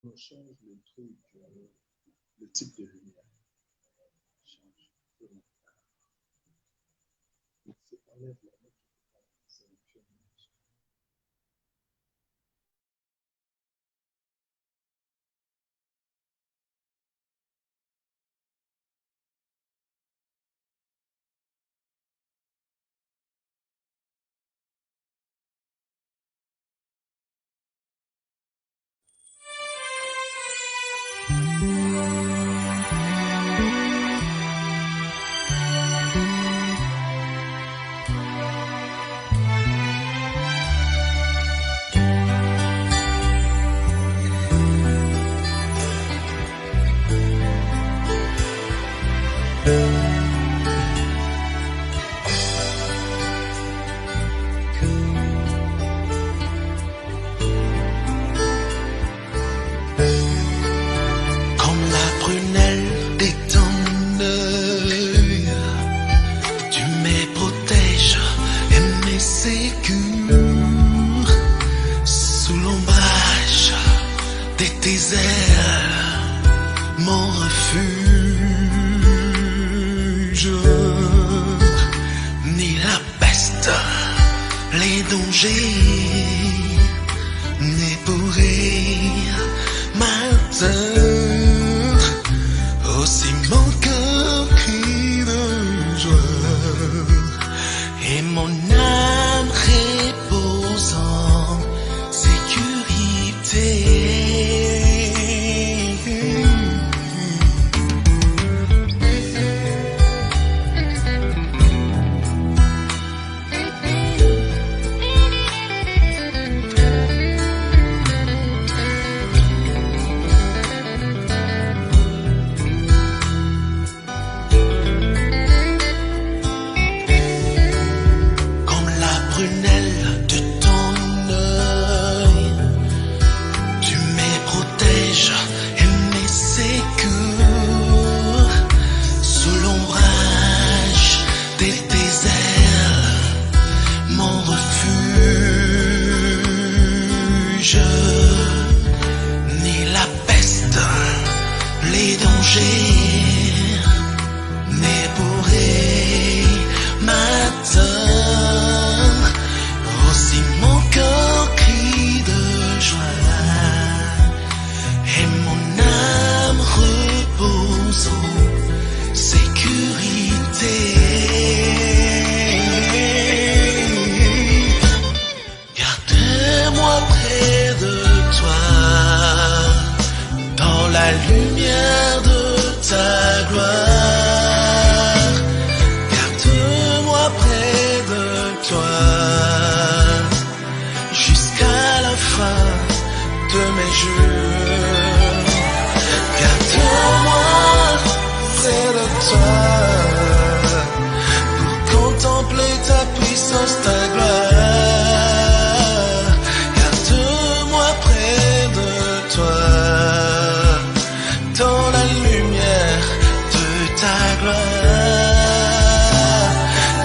On change le truc, le type de lumière change vraiment. Donc, c'est enlève la note, sélectionne. Comme la prunelle de ton œil, tu me protèges et me sécures sous l'ombrage de tes ailes, mon refuge. Ni la peste, les dangers ne pourraient m'atteindre. Aussi mon cœur crie de joie et mon âme repose en sécurité. Comme la prunelle de ton œil, tu me protèges et me sécures sous l'ombrage de tes ailes, mon refuge. Ni la peste, les dangers ne pourraient m'atteindre. Aussi mon cœur crie de joie et mon âme repose en sécurité. Garde-moi près de toi, dans la lumière de ta gloire. Garde-moi près de toi, jusqu'à la fin de mes jours. Garde-moi près de toi, pour contempler ta puissance, ta gloire. Garde-moi près de toi, dans la lumière de ta gloire.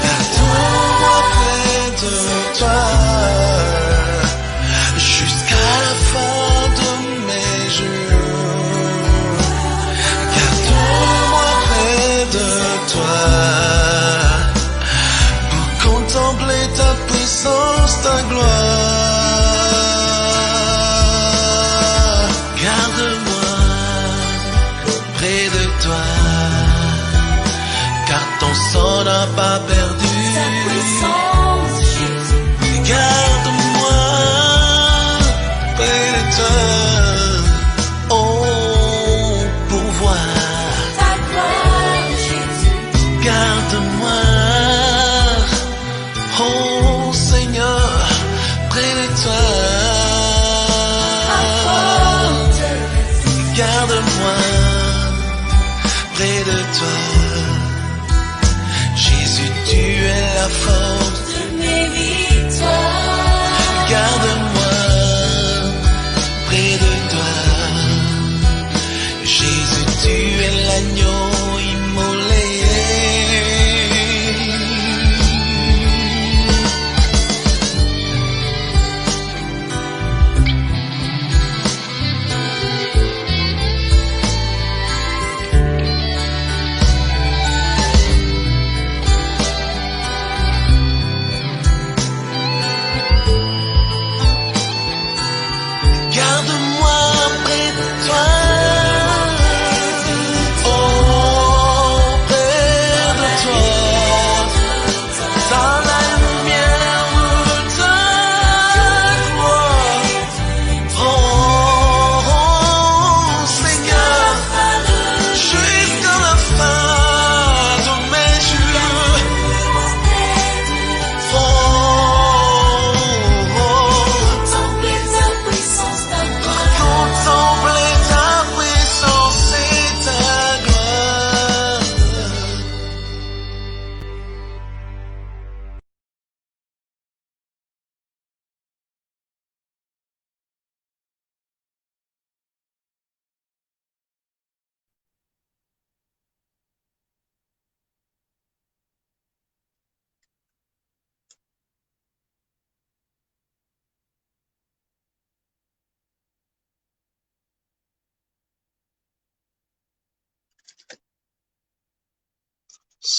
Garde-moi près de toi, jusqu'à la fin de mes jours. Garde-moi près de toi, pour contempler ta puissance, ta gloire. Garde-moi près de toi, car ton sang n'a pas perdu sa puissance, Jésus. Garde-moi près de toi, oh, pour voir. Ta gloire, Jésus. Garde-moi, oh Seigneur, près de toi. Apporte Garde-moi près de toi. Jésus, tu es la force. de mes victoires. Garde-moi près de toi. Jésus, tu es l'agneau immolé.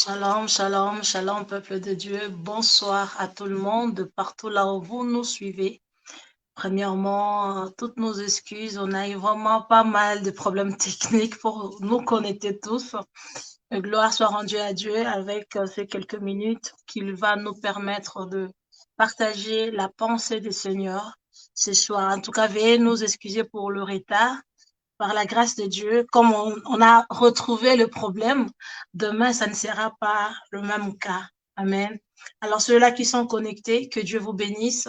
Shalom, shalom, shalom, peuple de Dieu. Bonsoir à tout le monde, de partout là où vous nous suivez. Premièrement, toutes nos excuses. On a eu vraiment pas mal de problèmes techniques pour nous connecter tous. Gloire soit rendue à Dieu avec ces quelques minutes qu'il va nous permettre de partager la pensée du Seigneur ce soir. En tout cas, veuillez nous excuser pour le retard. Par la grâce de Dieu, comme on a retrouvé le problème, demain, ça ne sera pas le même cas. Amen. Alors, ceux-là qui sont connectés, que Dieu vous bénisse.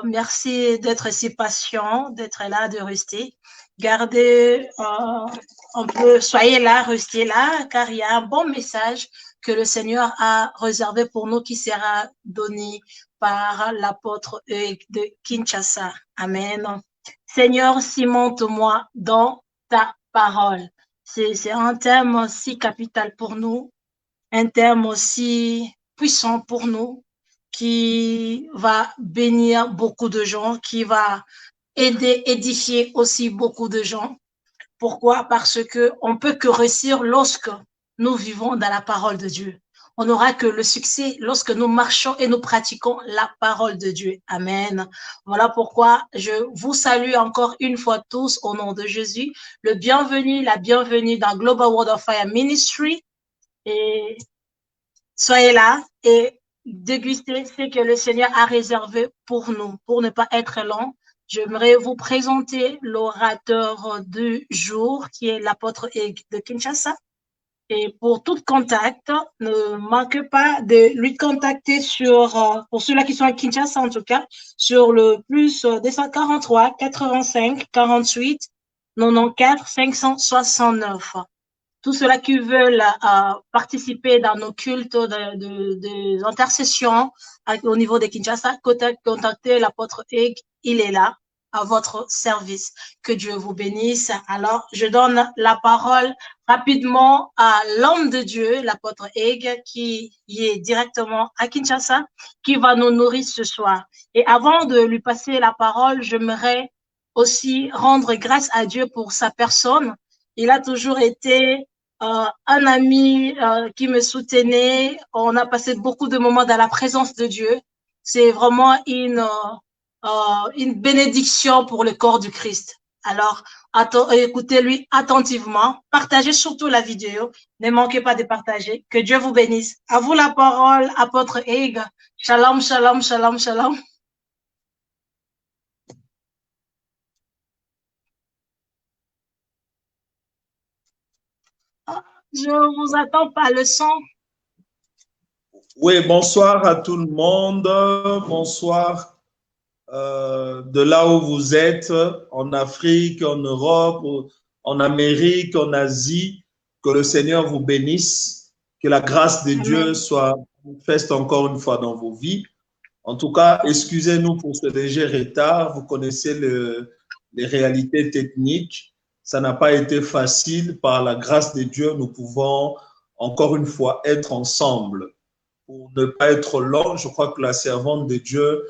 Merci d'être si patient, d'être là, de rester. Gardez un peu, soyez là, restez là, car il y a un bon message que le Seigneur a réservé pour nous qui sera donné par l'apôtre de Kinshasa. Amen. Seigneur, cimente-moi dans ta parole. C'est un thème si capital pour nous, un thème aussi puissant pour nous, qui va bénir beaucoup de gens, qui va aider, édifier aussi beaucoup de gens. Pourquoi? Parce que on peut que réussir lorsque nous vivons dans la parole de Dieu. On n'aura que le succès lorsque nous marchons et nous pratiquons la parole de Dieu. Amen. Voilà pourquoi je vous salue encore une fois tous au nom de Jésus. Le bienvenu, la bienvenue dans Global Word of Fire Ministry. Et soyez là et dégustez ce que le Seigneur a réservé pour nous. Pour ne pas être long, j'aimerais vous présenter l'orateur du jour qui est l'apôtre de Kinshasa. Et pour tout contact, ne manquez pas de lui contacter sur, pour ceux-là qui sont à Kinshasa en tout cas, sur le plus 243 85 48 94 569. Tous ceux-là qui veulent participer dans nos cultes des intercessions au niveau de Kinshasa, contactez l'apôtre Egg, il est là à votre service. Que Dieu vous bénisse. Alors, je donne la parole rapidement à l'homme de Dieu, l'apôtre Egg, qui est directement à Kinshasa, qui va nous nourrir ce soir. Et avant de lui passer la parole, j'aimerais aussi rendre grâce à Dieu pour sa personne. Il a toujours été un ami qui me soutenait. On a passé beaucoup de moments dans la présence de Dieu. C'est vraiment une bénédiction pour le corps du Christ. Alors, écoutez-lui attentivement. Partagez surtout la vidéo. Ne manquez pas de partager. Que Dieu vous bénisse. À vous la parole, apôtre Egg. Shalom, shalom, shalom, shalom. Je vous attends pas le son. Oui, bonsoir à tout le monde. Bonsoir de là où vous êtes, en Afrique, en Europe, en Amérique, en Asie. Que le Seigneur vous bénisse. Que la grâce de Dieu soit manifeste encore une fois dans vos vies. En tout cas, excusez-nous pour ce léger retard. Vous connaissez les réalités techniques. Ça n'a pas été facile. Par la grâce de Dieu, nous pouvons encore une fois être ensemble. Pour ne pas être long, je crois que la servante de Dieu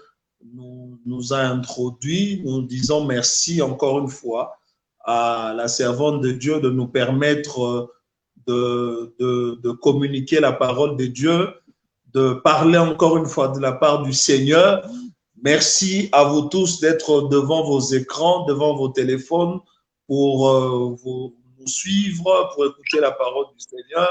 nous a introduit. Nous disons merci encore une fois à la servante de Dieu de nous permettre de communiquer la parole de Dieu, de parler encore une fois de la part du Seigneur. Merci à vous tous d'être devant vos écrans, devant vos téléphones pour nous suivre, pour écouter la parole du Seigneur.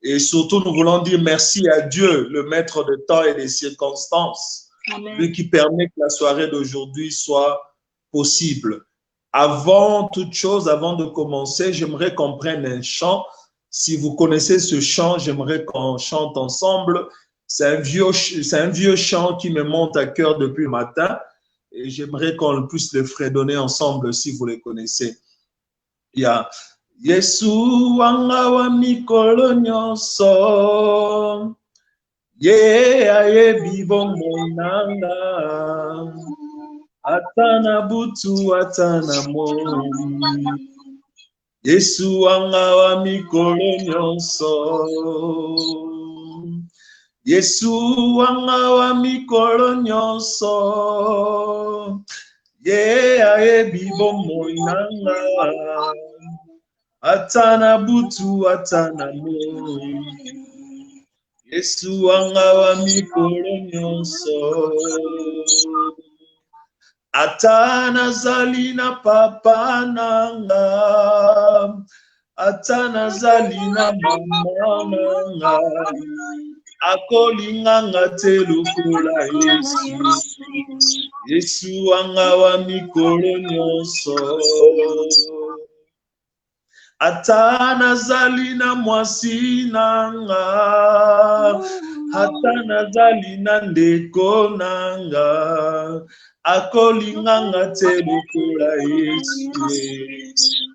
Et surtout, nous voulons dire merci à Dieu, le maître de temps et des circonstances, Amen. lui qui permet que la soirée d'aujourd'hui soit possible. Avant toute chose, avant de commencer, j'aimerais qu'on prenne un chant. Si vous connaissez ce chant, j'aimerais qu'on chante ensemble. C'est un vieux chant qui me monte à cœur depuis le matin et j'aimerais qu'on puisse le fredonner ensemble si vous les connaissez. Il y a Yesu wanga wa mikolo nyonso ye ayebi bomoi nanga ata na butu ata na moi Yesu wanga wa mikolo nyonso Yesu wanga wa mikolo nyonso ye ayebi bomoi nanga Atana butu atana moi Yesu wanga wa mikolo nyonso. Ata nazali na papa nanga, ata nazali na mama nanga, akolinganga te lokola Yesu. Yesu wanga wa mikolo nyonso. Ata nazali na mwasi nanga, ata nazali na ndeko nanga, akolinganga te lokola Yesu.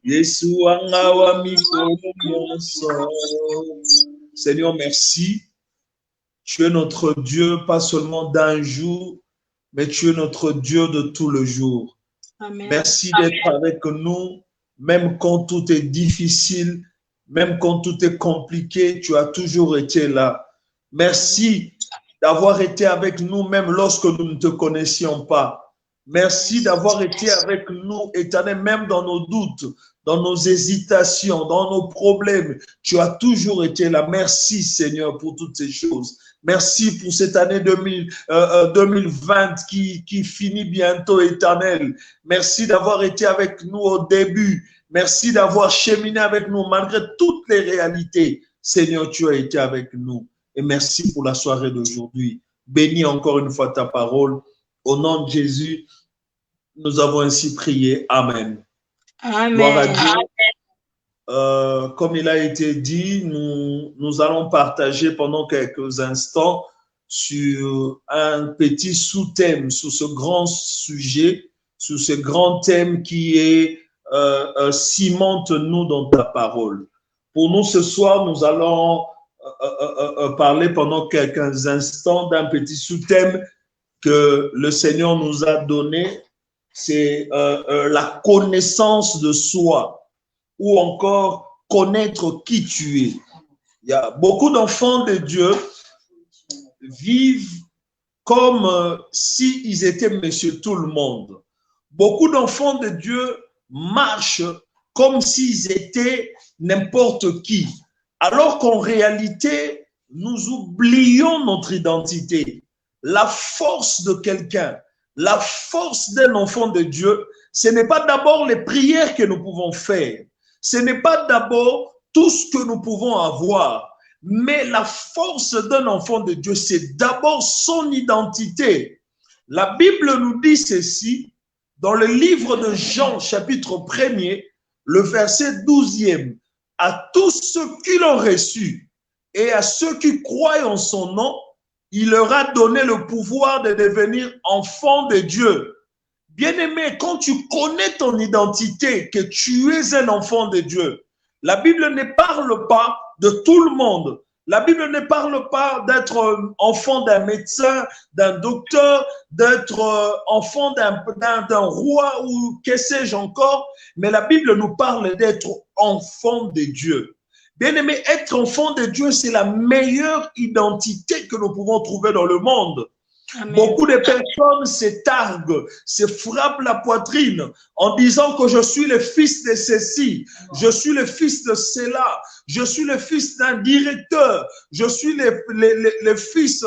Yesu wanga wa mikolo nyonso. Seigneur, merci. Tu es notre Dieu, pas seulement d'un jour, mais tu es notre Dieu de tout le jour. Amen. Merci d'être avec nous, même quand tout est difficile, même quand tout est compliqué, tu as toujours été là. Merci d'avoir été avec nous, même lorsque nous ne te connaissions pas. Merci d'avoir été avec nous, Éternel, même dans nos doutes, dans nos hésitations, dans nos problèmes. Tu as toujours été là. Merci, Seigneur, pour toutes ces choses. Merci pour cette année 2020 qui finit bientôt, Éternel. Merci d'avoir été avec nous au début. Merci d'avoir cheminé avec nous malgré toutes les réalités. Seigneur, tu as été avec nous. Et merci pour la soirée d'aujourd'hui. Bénis encore une fois ta parole. Au nom de Jésus, nous avons ainsi prié. Amen. Amen. Gloire à Dieu. Comme il a été dit, nous allons partager pendant quelques instants sur un petit sous-thème, sur ce grand sujet, sur ce grand thème qui est cimente-nous dans ta parole. Pour nous, ce soir, nous allons parler pendant quelques instants d'un petit sous-thème que le Seigneur nous a donné, c'est la connaissance de soi, ou encore connaître qui tu es. Il y a beaucoup d'enfants de Dieu vivent comme s'ils étaient monsieur tout le monde. Beaucoup d'enfants de Dieu marchent comme s'ils étaient n'importe qui, alors qu'en réalité, nous oublions notre identité. La force de quelqu'un, la force d'un enfant de Dieu, ce n'est pas d'abord les prières que nous pouvons faire. Ce n'est pas d'abord tout ce que nous pouvons avoir, mais la force d'un enfant de Dieu, c'est d'abord son identité. La Bible nous dit ceci dans le livre de Jean, chapitre 1er, le verset 12e. À tous ceux qui l'ont reçu et à ceux qui croient en son nom, il leur a donné le pouvoir de devenir enfants de Dieu. Bien-aimé, quand tu connais ton identité, que tu es un enfant de Dieu, la Bible ne parle pas de tout le monde. La Bible ne parle pas d'être enfant d'un médecin, d'un docteur, d'être enfant d'un roi ou que sais-je encore, mais la Bible nous parle d'être enfant de Dieu. Bien-aimé, être enfant de Dieu, c'est la meilleure identité que nous pouvons trouver dans le monde. Amen. Beaucoup de personnes se targuent, se frappent la poitrine en disant que je suis le fils de ceci, je suis le fils de cela, je suis le fils d'un directeur, je suis le fils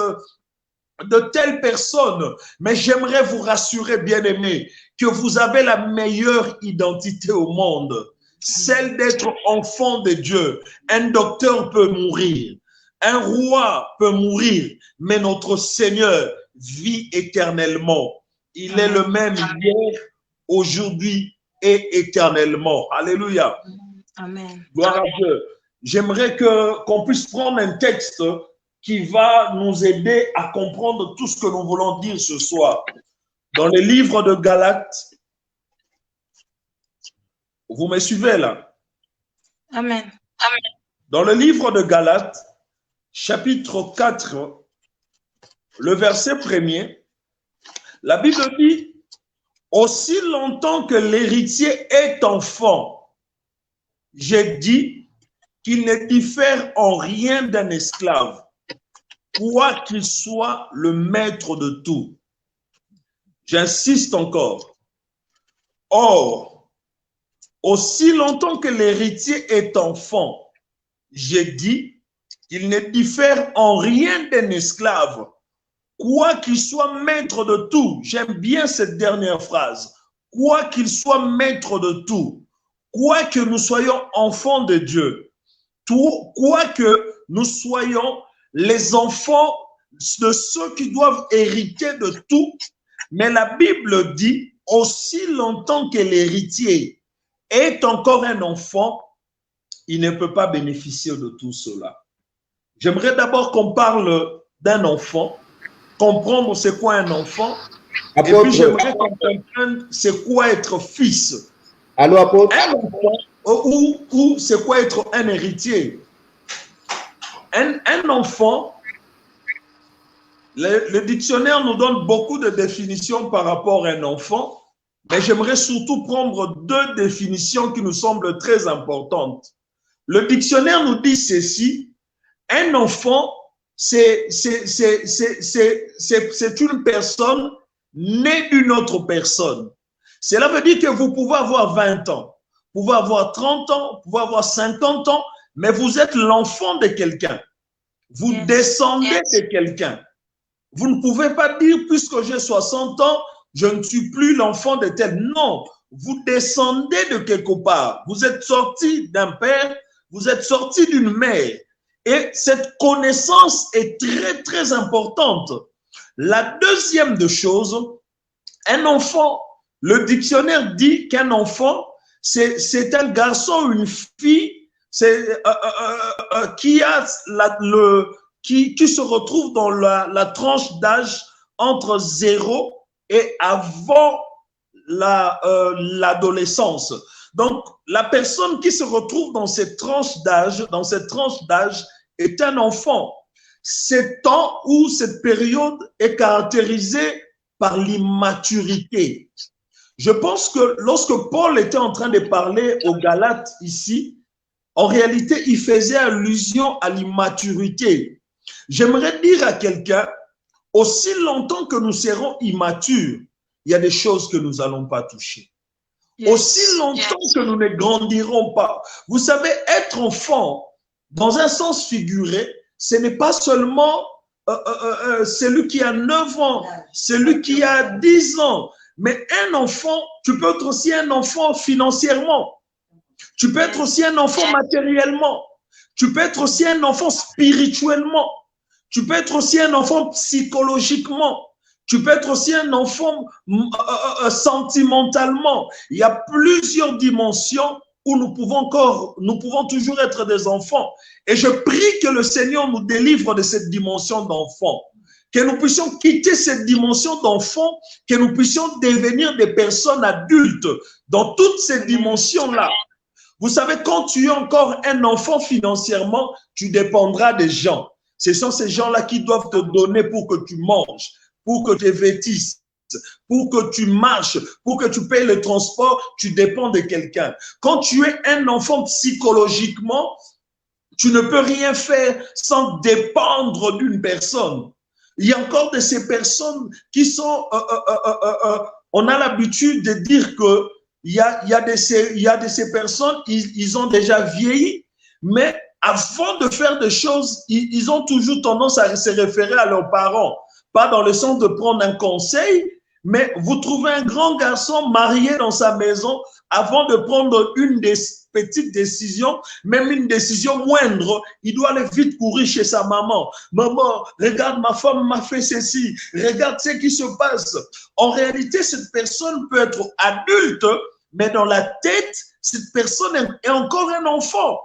de telle personne. Mais j'aimerais vous rassurer, bien-aimés, que vous avez la meilleure identité au monde, celle d'être enfant de Dieu. Un docteur peut mourir, un roi peut mourir, mais notre Seigneur vit éternellement. Il est le même hier, aujourd'hui et éternellement. Alléluia. Amen. Gloire à Dieu. J'aimerais qu'on puisse prendre un texte qui va nous aider à comprendre tout ce que nous voulons dire ce soir. Dans le livre de Galates, vous me suivez là? Amen. Dans le livre de Galates, chapitre 4, le verset 1er, la Bible dit « Aussi longtemps que l'héritier est enfant, j'ai dit qu'il ne diffère en rien d'un esclave, quoi qu'il soit le maître de tout. » J'insiste encore. Or, aussi longtemps que l'héritier est enfant, j'ai dit qu'il ne diffère en rien d'un esclave, quoi qu'il soit maître de tout. J'aime bien cette dernière phrase. Quoi qu'il soit maître de tout, quoi que nous soyons enfants de Dieu, quoi que nous soyons les enfants de ceux qui doivent hériter de tout, mais la Bible dit, aussi longtemps que l'héritier est encore un enfant, il ne peut pas bénéficier de tout cela. J'aimerais d'abord qu'on parle d'un enfant, comprendre c'est quoi un enfant, Apôtre. et puis j'aimerais qu'on comprenne c'est quoi être fils. Allô, apôtre? Un enfant, ou c'est quoi être un héritier. Un enfant, le dictionnaire nous donne beaucoup de définitions par rapport à un enfant, mais j'aimerais surtout prendre deux définitions qui nous semblent très importantes. Le dictionnaire nous dit ceci, un enfant, c'est une personne née d'une autre personne. Cela veut dire que vous pouvez avoir 20 ans, vous pouvez avoir 30 ans, vous pouvez avoir 50 ans, mais vous êtes l'enfant de quelqu'un. Vous descendez de quelqu'un. Vous ne pouvez pas dire, puisque j'ai 60 ans, je ne suis plus l'enfant de tel. Non, vous descendez de quelque part. Vous êtes sorti d'un père, vous êtes sorti d'une mère. Et cette connaissance est très, très importante. La deuxième de choses, un enfant, le dictionnaire dit qu'un enfant, c'est un garçon ou une fille qui se retrouve dans la tranche d'âge entre 0 et avant l'adolescence. Donc, la personne qui se retrouve dans cette tranche d'âge, est un enfant. Ce temps ou cette période est caractérisée par l'immaturité. Je pense que lorsque Paul était en train de parler aux Galates ici, en réalité, il faisait allusion à l'immaturité. J'aimerais dire à quelqu'un, aussi longtemps que nous serons immatures, il y a des choses que nous n'allons pas toucher. Aussi longtemps que nous ne grandirons pas. Vous savez, être enfant, dans un sens figuré, ce n'est pas seulement celui qui a 9 ans, celui qui a 10 ans, mais un enfant, tu peux être aussi un enfant financièrement. Tu peux être aussi un enfant matériellement. Tu peux être aussi un enfant spirituellement. Tu peux être aussi un enfant psychologiquement. Tu peux être aussi un enfant sentimentalement. Il y a plusieurs dimensions où nous pouvons toujours être des enfants. Et je prie que le Seigneur nous délivre de cette dimension d'enfant. Que nous puissions quitter cette dimension d'enfant, que nous puissions devenir des personnes adultes dans toutes ces dimensions-là. Vous savez, quand tu es encore un enfant financièrement, tu dépendras des gens. Ce sont ces gens-là qui doivent te donner pour que tu manges, pour que tu vêtisses, pour que tu marches, pour que tu payes le transport, tu dépends de quelqu'un. Quand tu es un enfant psychologiquement, tu ne peux rien faire sans dépendre d'une personne. Il y a encore de ces personnes qui sont... on a l'habitude de dire que il y a de ces personnes, ils ont déjà vieilli, mais avant de faire des choses, ils ont toujours tendance à se référer à leurs parents. Pas dans le sens de prendre un conseil, mais vous trouvez un grand garçon marié dans sa maison, avant de prendre une des petites décisions, même une décision moindre, il doit aller vite courir chez sa maman. Maman, regarde, ma femme m'a fait ceci, regarde ce qui se passe. En réalité, cette personne peut être adulte, mais dans la tête, cette personne est encore un enfant.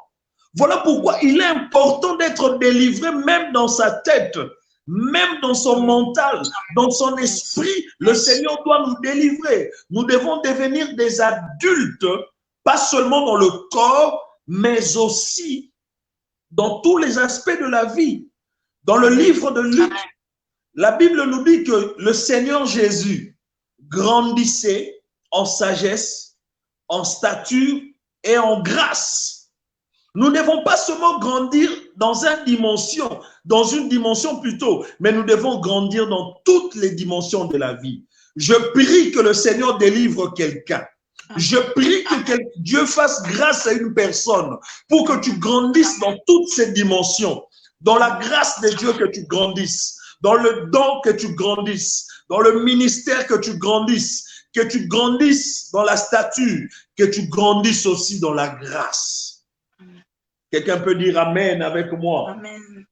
Voilà pourquoi il est important d'être délivré même dans sa tête, même dans son mental, dans son esprit. Le Seigneur doit nous délivrer. Nous devons devenir des adultes, pas seulement dans le corps, mais aussi dans tous les aspects de la vie. Dans le livre de Luc, la Bible nous dit que le Seigneur Jésus grandissait en sagesse, en stature et en grâce. Nous ne devons pas seulement grandir dans une dimension plutôt, mais nous devons grandir dans toutes les dimensions de la vie. Je prie que le Seigneur délivre quelqu'un. Je prie que Dieu fasse grâce à une personne pour que tu grandisses dans toutes ces dimensions. dans la grâce de Dieu que tu grandisses, dans le don que tu grandisses, dans le ministère que tu grandisses dans la stature, que tu grandisses aussi dans la grâce. Quelqu'un peut dire Amen avec moi. Amen.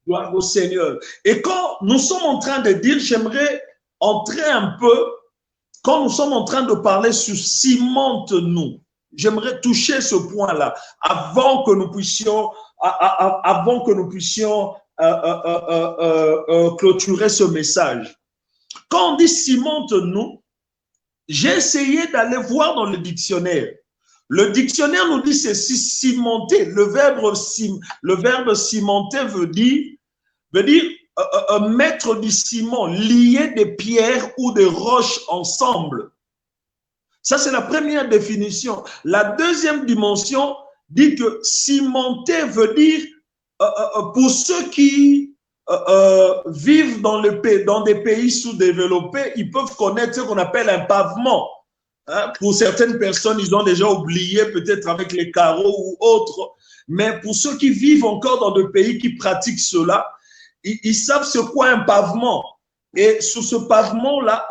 Gloire au Seigneur. Et quand nous sommes en train de dire, j'aimerais entrer un peu, quand nous sommes en train de parler sur cimente-nous, j'aimerais toucher ce point-là avant que nous puissions clôturer ce message. Quand on dit cimente-nous, j'ai essayé d'aller voir dans le dictionnaire. Le dictionnaire nous dit ceci, cimenter. Le verbe cimenter veut dire mettre du ciment, lier des pierres ou des roches ensemble. Ça, c'est la première définition. La deuxième dimension dit que cimenter veut dire, pour ceux qui vivent dans des pays sous-développés, ils peuvent connaître ce qu'on appelle un pavement. Hein? Pour certaines personnes, ils ont déjà oublié, peut-être avec les carreaux ou autres. Mais pour ceux qui vivent encore dans des pays qui pratiquent cela, ils savent ce qu'est un pavement. Et sur ce pavement-là,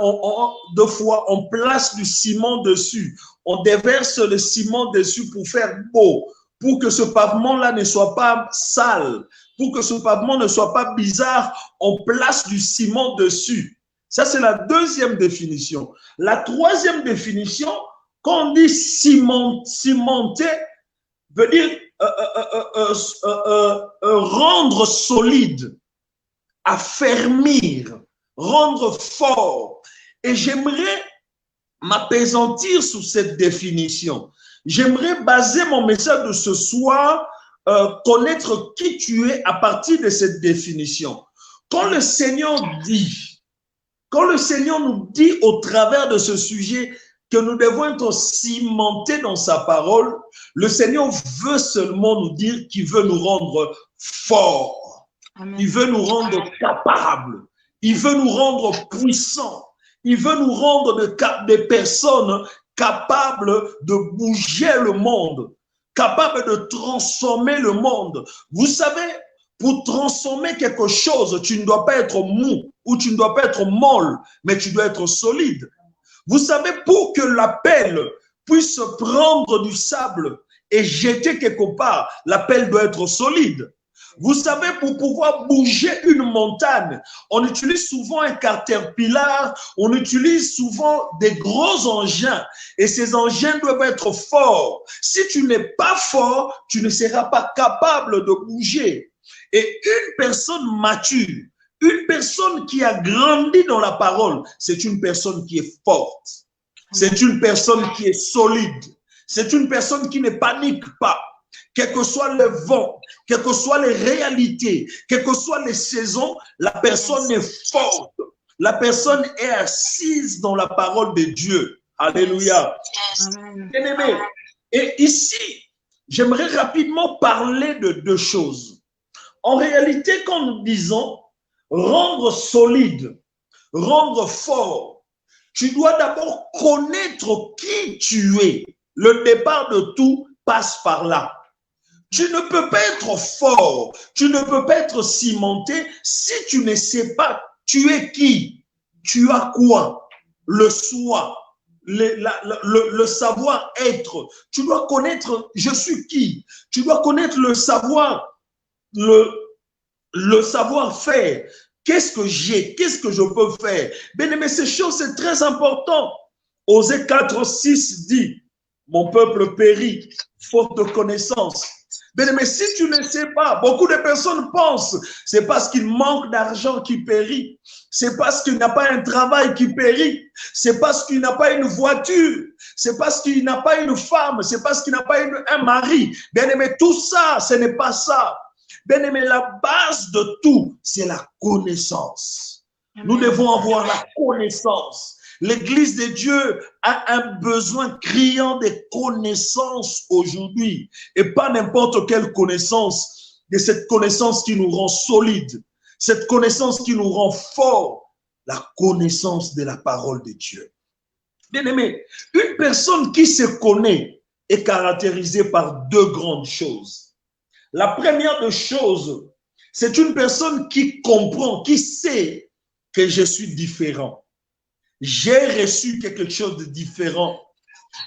deux fois, on place du ciment dessus. On déverse le ciment dessus pour faire beau, pour que ce pavement-là ne soit pas sale, pour que ce pavement ne soit pas bizarre. On place du ciment dessus. Ça, c'est la deuxième définition. La troisième définition, quand on dit cimenter, veut dire rendre solide, affermir, rendre fort. Et j'aimerais m'appesantir sur cette définition. J'aimerais baser mon message de ce soir, connaître qui tu es à partir de cette définition. Quand le Seigneur nous dit au travers de ce sujet que nous devons être cimentés dans sa parole, le Seigneur veut seulement nous dire qu'il veut nous rendre forts. Amen. Il veut nous rendre capables. Il veut nous rendre puissants. Il veut nous rendre des personnes capables de bouger le monde, capables de transformer le monde. Vous savez, pour transformer quelque chose, tu ne dois pas être mou ou tu ne dois pas être molle, mais tu dois être solide. Vous savez, pour que la pelle puisse prendre du sable et jeter quelque part, la pelle doit être solide. Vous savez, pour pouvoir bouger une montagne, on utilise souvent un caterpillar, on utilise souvent des gros engins et ces engins doivent être forts. Si tu n'es pas fort, tu ne seras pas capable de bouger. Et une personne mature, une personne qui a grandi dans la parole, c'est une personne qui est forte. C'est une personne qui est solide. C'est une personne qui ne panique pas. Quel que soit le vent, quelles que soient les réalités, quelles que soient les saisons, la personne est forte. La personne est assise dans la parole de Dieu. Alléluia. Bien-aimé. Et ici, j'aimerais rapidement parler de deux choses. En réalité, quand nous disons rendre solide, rendre fort, tu dois d'abord connaître qui tu es. Le départ de tout passe par là. Tu ne peux pas être fort, tu ne peux pas être cimenté si tu ne sais pas tu es qui, tu as quoi, le soi, le savoir-être. Tu dois connaître je suis qui, tu dois connaître le savoir, le savoir-faire. Qu'est-ce que j'ai, qu'est-ce que je peux faire? Bien aimé, ces choses, c'est très important. Osée 4:6 dit, mon peuple périt, faute de connaissance. Mais si tu ne sais pas, beaucoup de personnes pensent, c'est parce qu'il manque d'argent qui périt, c'est parce qu'il n'a pas un travail qui périt, c'est parce qu'il n'a pas une voiture, c'est parce qu'il n'a pas une femme, c'est parce qu'il n'a pas un mari. Bien aimé, tout ça, ce n'est pas ça. Bien aimé, la base de tout, c'est la connaissance. Nous devons avoir la connaissance. L'Église de Dieu a un besoin criant de connaissances aujourd'hui. Et pas n'importe quelle connaissance, mais cette connaissance qui nous rend solides, cette connaissance qui nous rend forts, la connaissance de la parole de Dieu. Bien-aimé, une personne qui se connaît est caractérisée par deux grandes choses. La première des choses, C'est une personne qui comprend, qui sait que je suis différent. J'ai reçu quelque chose de différent.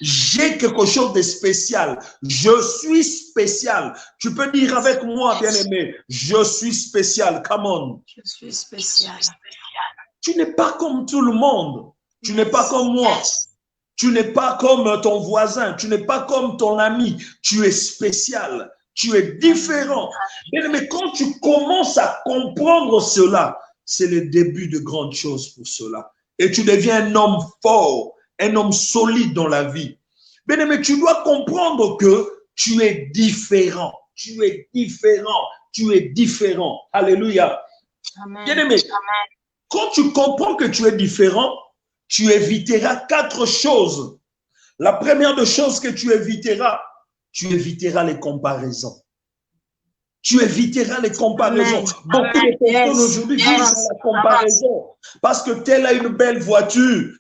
J'ai quelque chose de spécial. Je suis spécial. Tu peux dire avec moi, bien-aimé, je suis spécial. Come on. Je suis spécial. Tu n'es pas comme tout le monde. Tu n'es pas comme moi. Tu n'es pas comme ton voisin. Tu n'es pas comme ton ami. Tu es spécial. Tu es différent. Mais quand tu commences à comprendre cela, c'est le début de grandes choses pour cela. Et tu deviens un homme fort, un homme solide dans la vie. Mais tu dois comprendre que tu es différent. Tu es différent. Tu es différent. Alléluia. Bien-aimé, quand tu comprends que tu es différent, tu éviteras 4 choses. La première des choses que tu éviteras les comparaisons. Tu éviteras les comparaisons. Beaucoup de personnes aujourd'hui vivent dans la comparaison. Parce que tel a une belle voiture,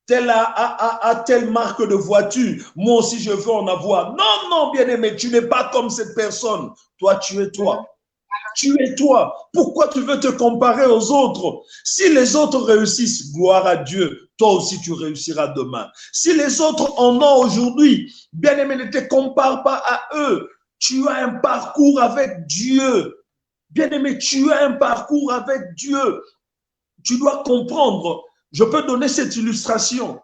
tel a telle marque de voiture. Moi aussi, je veux en avoir. Non, non, bien-aimé, tu n'es pas comme cette personne. Toi, tu es toi. Tu es toi. Pourquoi tu veux te comparer aux autres? Si les autres réussissent, gloire à Dieu, toi aussi tu réussiras demain. Si les autres en ont aujourd'hui, bien-aimé, ne te compare pas à eux. Tu as un parcours avec Dieu. Bien-aimé, tu as un parcours avec Dieu. Tu dois comprendre. Je peux donner cette illustration.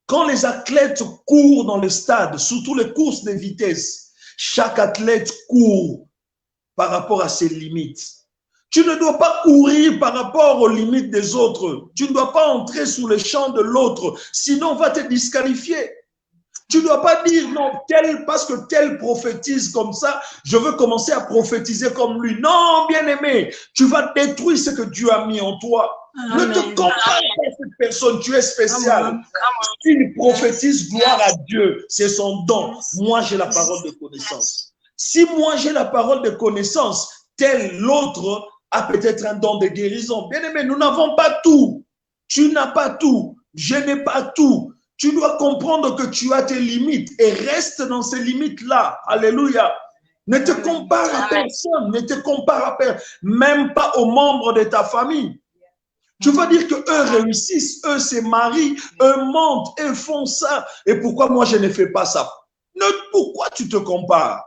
Quand les athlètes courent dans le stade, surtout les courses de vitesse, chaque athlète court par rapport à ses limites. Tu ne dois pas courir par rapport aux limites des autres. Tu ne dois pas entrer sous le champ de l'autre, sinon on va te disqualifier. Tu ne dois pas dire non, tel, parce que tel prophétise comme ça, je veux commencer à prophétiser comme lui. Non, bien-aimé, tu vas détruire ce que Dieu a mis en toi. Ne te compare pas à cette personne, tu es spécial. S'il prophétise, gloire à Dieu, c'est son don. Moi, j'ai la parole de connaissance. Si moi j'ai la parole de connaissance, tel l'autre a peut-être un don de guérison. Bien-aimé, nous n'avons pas tout. Tu n'as pas tout. Je n'ai pas tout. Tu dois comprendre que tu as tes limites et reste dans ces limites-là. Alléluia. Ne te compare à personne. Ne te compare à personne. Même pas aux membres de ta famille. Tu vas dire qu'eux réussissent, eux se marient, eux montent, eux font ça. Et pourquoi moi je ne fais pas ça? Pourquoi tu te compares?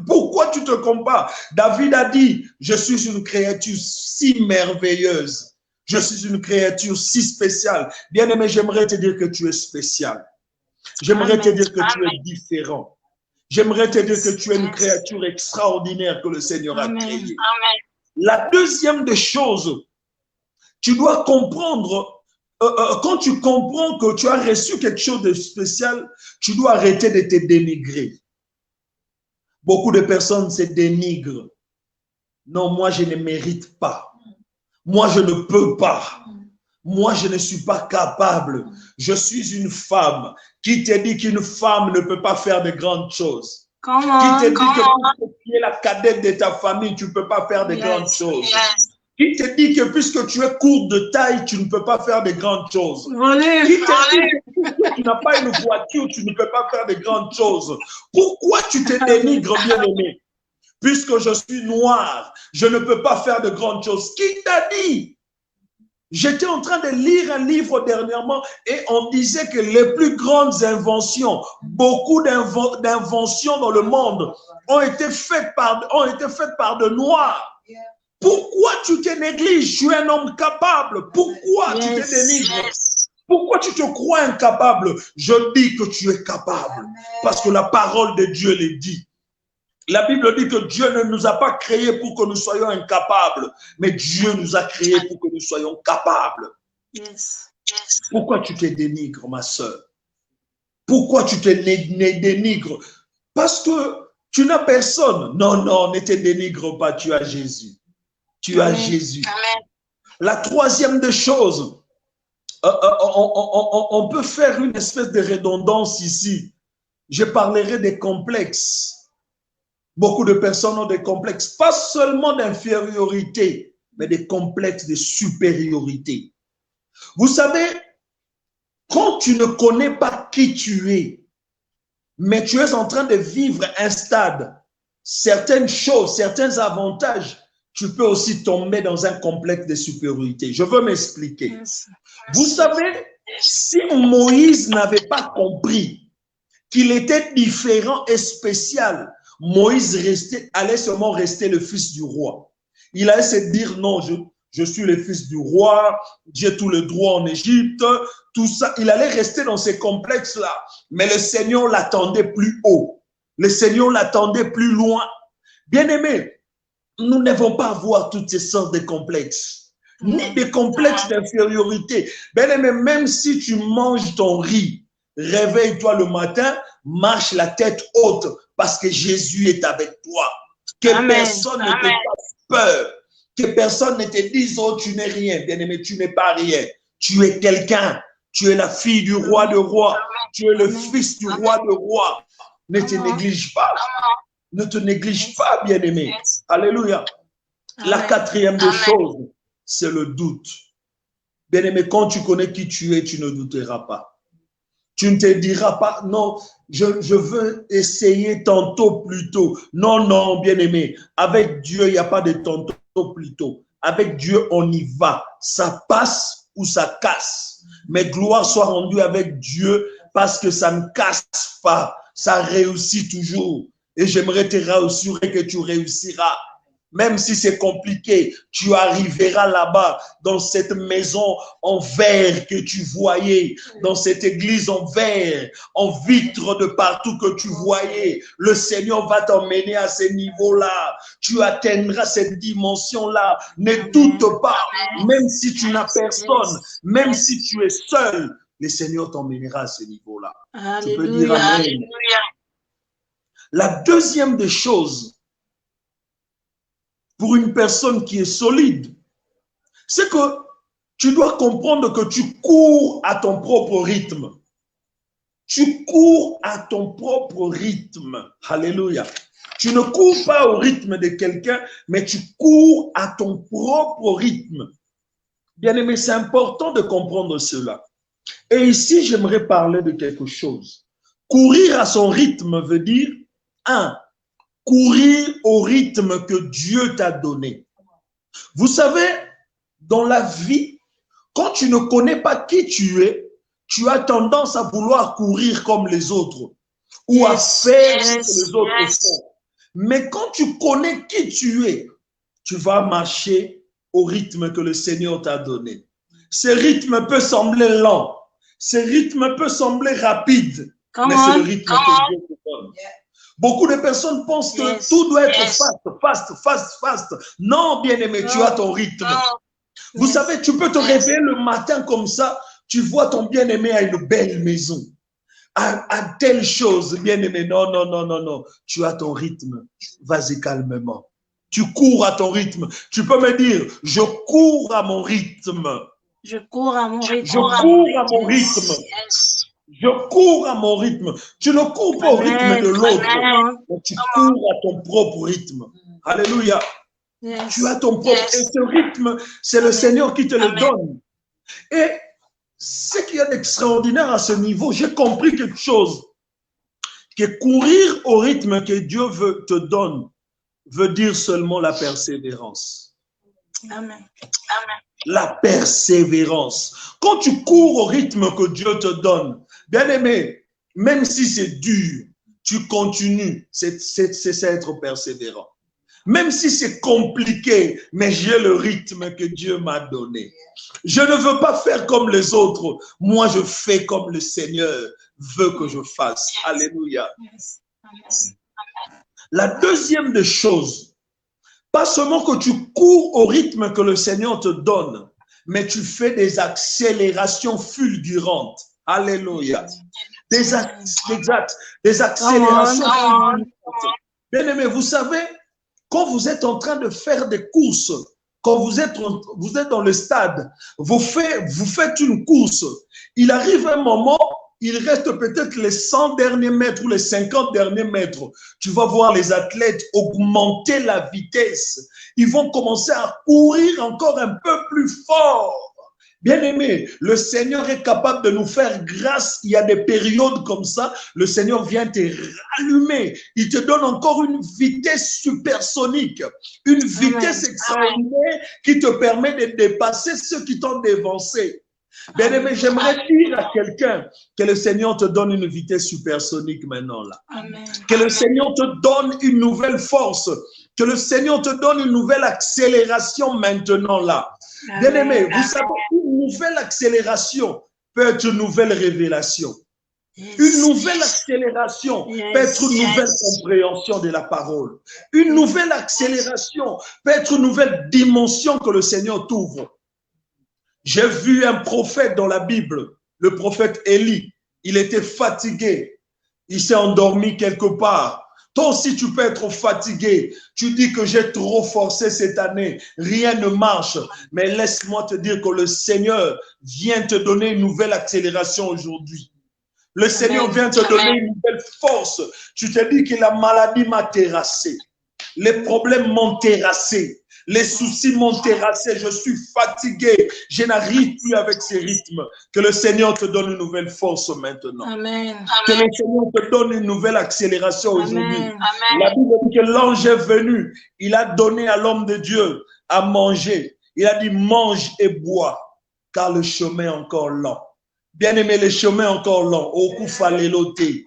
Pourquoi tu te compares? David a dit, je suis une créature si merveilleuse. Je suis une créature si spéciale. Bien-aimé, j'aimerais te dire que tu es spécial. J'aimerais te dire que tu es différent. J'aimerais te dire que tu es une créature extraordinaire que le Seigneur a créée. La deuxième des choses, tu dois comprendre, quand tu comprends que tu as reçu quelque chose de spécial, tu dois arrêter de te dénigrer. Beaucoup de personnes se dénigrent. Non, moi, je ne mérite pas. Moi, je ne peux pas. Moi, je ne suis pas capable. Je suis une femme. Qui te dit qu'une femme ne peut pas faire de grandes choses? Qui te dit que tu es la cadette de ta famille, tu ne peux pas faire de grandes choses? Qui te dit que puisque tu es courte de taille, tu ne peux pas faire de grandes choses? Qui te dit que puisque tu n'as pas une voiture, tu ne peux pas faire de grandes choses? Pourquoi tu te dénigres, bien-aimé? Puisque je suis noire, je ne peux pas faire de grandes choses. Qui t'a dit? J'étais en train de lire un livre dernièrement et on disait que les plus grandes inventions, beaucoup d'inventions dans le monde ont été faites par de noirs. Pourquoi tu te négliges? Tu es un homme capable. Pourquoi tu te dénigres? Pourquoi tu te crois incapable? Je dis que tu es capable. Parce que la parole de Dieu le dit. La Bible dit que Dieu ne nous a pas créés pour que nous soyons incapables. Mais Dieu nous a créés pour que nous soyons capables. Pourquoi tu te dénigres, ma soeur? Pourquoi tu te dénigres? Parce que tu n'as personne. Non, non, ne te dénigre pas, tu as Jésus. Tu as Jésus. Amen. La troisième des choses, on peut faire une espèce de redondance ici. Je parlerai des complexes. Beaucoup de personnes ont des complexes, pas seulement d'infériorité, mais des complexes de supériorité. Vous savez, quand tu ne connais pas qui tu es, mais tu es en train de vivre un stade, certaines choses, certains avantages, tu peux aussi tomber dans un complexe de supériorité. Je veux m'expliquer. Vous savez, si Moïse n'avait pas compris qu'il était différent et spécial, Moïse allait seulement rester le fils du roi. Il allait se dire, non, je suis le fils du roi, j'ai tout le droit en Égypte, tout ça. Il allait rester dans ces complexes-là. Mais le Seigneur l'attendait plus haut. Le Seigneur l'attendait plus loin. Bien-aimés, nous ne devons pas avoir toutes ces sortes de complexes, ni des complexes d'infériorité. Bien-aimé, même si tu manges ton riz, réveille-toi le matin, marche la tête haute, parce que Jésus est avec toi. Que personne ne te fasse peur. Que personne ne te dise, oh, tu n'es rien. Bien-aimé, tu n'es pas rien. Tu es quelqu'un. Tu es la fille du roi de rois. Tu es le fils du roi de rois. Ne te néglige pas. Ne te néglige pas, bien-aimé. Alléluia. La quatrième des choses, c'est le doute. Bien-aimé, quand tu connais qui tu es, tu ne douteras pas. Tu ne te diras pas, non, je veux essayer tantôt plus tôt. Non, non, bien-aimé, avec Dieu, il n'y a pas de tantôt plus tôt. Avec Dieu, on y va. Ça passe ou ça casse. Mais gloire soit rendue avec Dieu parce que ça ne casse pas. Ça réussit toujours. Et j'aimerais te rassurer que tu réussiras. Même si c'est compliqué, tu arriveras là-bas, dans cette maison en verre que tu voyais, dans cette église en verre, en vitre de partout que tu voyais. Le Seigneur va t'emmener à ce niveau-là. Tu atteindras cette dimension-là. Ne doute pas, même si tu n'as personne, même si tu es seul, le Seigneur t'emmènera à ce niveau-là. Tu peux dire amen. La deuxième des choses, pour une personne qui est solide, c'est que tu dois comprendre que tu cours à ton propre rythme. Tu cours à ton propre rythme. Alléluia. Tu ne cours pas au rythme de quelqu'un, mais tu cours à ton propre rythme. Bien-aimé, c'est important de comprendre cela. Et ici, j'aimerais parler de quelque chose. Courir à son rythme veut dire, courir au rythme que Dieu t'a donné. Vous savez, dans la vie, quand tu ne connais pas qui tu es, tu as tendance à vouloir courir comme les autres ou à faire ce que les autres font. Mais quand tu connais qui tu es, tu vas marcher au rythme que le Seigneur t'a donné. Ce rythme peut sembler lent, ce rythme peut sembler rapide, mais c'est le rythme que Dieu te donne. Beaucoup de personnes pensent que tout doit être fast. Non, bien-aimé, tu as ton rythme. Vous savez, tu peux te réveiller le matin comme ça, tu vois ton bien-aimé à une belle maison, à telle chose, bien-aimé. Non. Tu as ton rythme. Vas-y calmement. Tu cours à ton rythme. Tu peux me dire, je cours à mon rythme. Je cours à mon rythme. Je cours à mon rythme. Je cours à mon rythme. Tu ne cours pas au rythme de l'autre, mais tu cours à ton propre rythme. Alléluia. Tu as ton propre. Et ce rythme, c'est le Seigneur qui te le donne. Et ce qu'il y a d'extraordinaire à ce niveau, j'ai compris quelque chose. Que courir au rythme que Dieu te donne veut dire seulement la persévérance. Amen. La persévérance. Quand tu cours au rythme que Dieu te donne, bien-aimé, même si c'est dur, tu continues, c'est être persévérant. Même si c'est compliqué, mais j'ai le rythme que Dieu m'a donné. Je ne veux pas faire comme les autres. Moi, je fais comme le Seigneur veut que je fasse. Alléluia. La deuxième des choses, pas seulement que tu cours au rythme que le Seigneur te donne, mais tu fais des accélérations fulgurantes. Alléluia. Des accélérations fulgurantes. Bien-aimé, vous savez, quand vous êtes en train de faire des courses, quand vous êtes dans le stade, vous faites une course, il arrive un moment, il reste peut-être les 100 derniers mètres ou les 50 derniers mètres. Tu vas voir les athlètes augmenter la vitesse. Ils vont commencer à courir encore un peu plus fort. Bien-aimé, le Seigneur est capable de nous faire grâce. Il y a des périodes comme ça, le Seigneur vient te rallumer. Il te donne encore une vitesse supersonique, une vitesse extraordinaire qui te permet de dépasser ceux qui t'ont dévancé. Bien-aimé, j'aimerais dire à quelqu'un que le Seigneur te donne une vitesse supersonique maintenant là. Amen. Que le Seigneur te donne une nouvelle force. Que le Seigneur te donne une nouvelle accélération maintenant là. Bien-aimé, vous savez, une nouvelle accélération peut être une nouvelle révélation. Une nouvelle accélération peut être une nouvelle compréhension de la parole. Une nouvelle accélération peut être une nouvelle dimension que le Seigneur t'ouvre. J'ai vu un prophète dans la Bible, le prophète Élie. Il était fatigué. Il s'est endormi quelque part. Toi aussi, tu peux être fatigué. Tu dis que j'ai trop forcé cette année. Rien ne marche. Mais laisse-moi te dire que le Seigneur vient te donner une nouvelle accélération aujourd'hui. Le Seigneur vient te donner une nouvelle force. Tu te dis que la maladie m'a terrassé. Les problèmes m'ont terrassé. Les soucis m'ont terrassé, je suis fatigué, je n'arrive plus avec ces rythmes. Que le Seigneur te donne une nouvelle force maintenant. Amen. Que le Seigneur te donne une nouvelle accélération aujourd'hui. Amen. La Bible dit que l'ange est venu, il a donné à l'homme de Dieu à manger. Il a dit mange et bois, car le chemin est encore lent. Bien-aimé, le chemin est encore lent. Okufa lelote.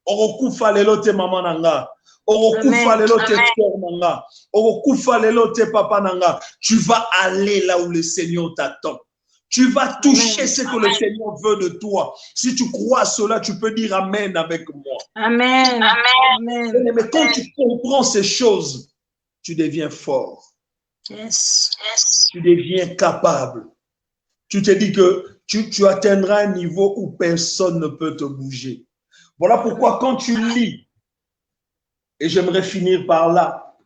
Okufa lelote maman nanga. Okufa lelote sœur nanga. Okufa lelote papa nanga. Tu vas aller là où le Seigneur t'attend. Tu vas toucher ce que le Seigneur veut de toi. Si tu crois cela, tu peux dire Amen avec moi. Amen. Amen. Mais quand tu comprends ces choses, tu deviens fort. Yes. Tu deviens capable. Tu te dis que tu atteindras un niveau où personne ne peut te bouger. Voilà pourquoi quand tu lis, et j'aimerais finir par là,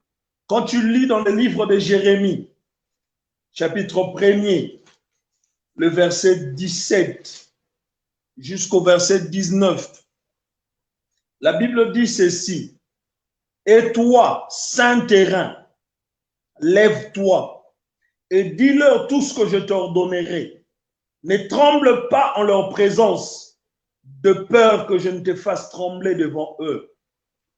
quand tu lis dans le livre de Jérémie, chapitre 1er, le verset 17 jusqu'au verset 19, la Bible dit ceci: et toi, saint terrain, lève-toi et dis-leur tout ce que je t'ordonnerai. Ne tremble pas en leur présence, de peur que je ne te fasse trembler devant eux.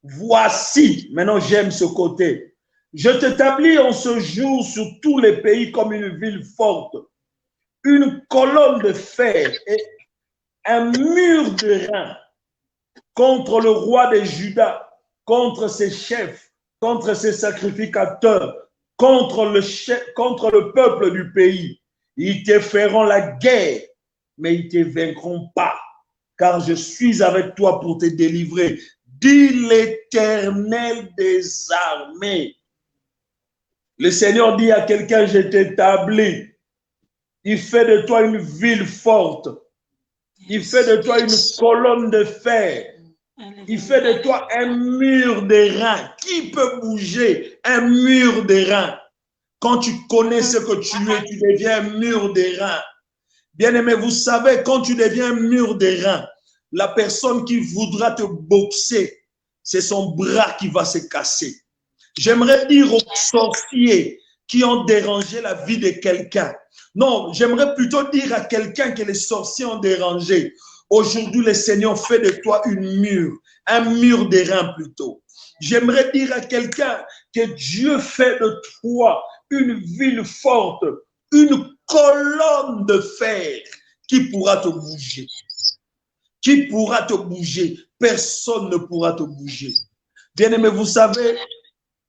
Voici, maintenant j'aime ce côté, je t'établis en ce jour sur tous les pays comme une ville forte, une colonne de fer et un mur de reins contre le roi de Juda, contre ses chefs, contre ses sacrificateurs, contre le peuple du pays. Ils te feront la guerre, mais ils ne te vaincront pas, car je suis avec toi pour te délivrer, dit l'Éternel des armées. Le Seigneur dit à quelqu'un: je t'établis. Il fait de toi une ville forte. Il fait de toi une colonne de fer. Il fait de toi un mur de reins. Qui peut bouger un mur de reins? Quand tu connais ce que tu es, tu deviens un mur de reins. Bien-aimé, vous savez, quand tu deviens un mur de reins, la personne qui voudra te boxer, c'est son bras qui va se casser. J'aimerais dire aux sorciers qui ont dérangé la vie de quelqu'un. Non, j'aimerais plutôt dire à quelqu'un que les sorciers ont dérangé. Aujourd'hui, le Seigneur fait de toi un mur de reins plutôt. J'aimerais dire à quelqu'un que Dieu fait de toi une ville forte, une colonne de fer qui pourra te bouger. Qui pourra te bouger? Personne ne pourra te bouger. Bien-aimé, vous savez,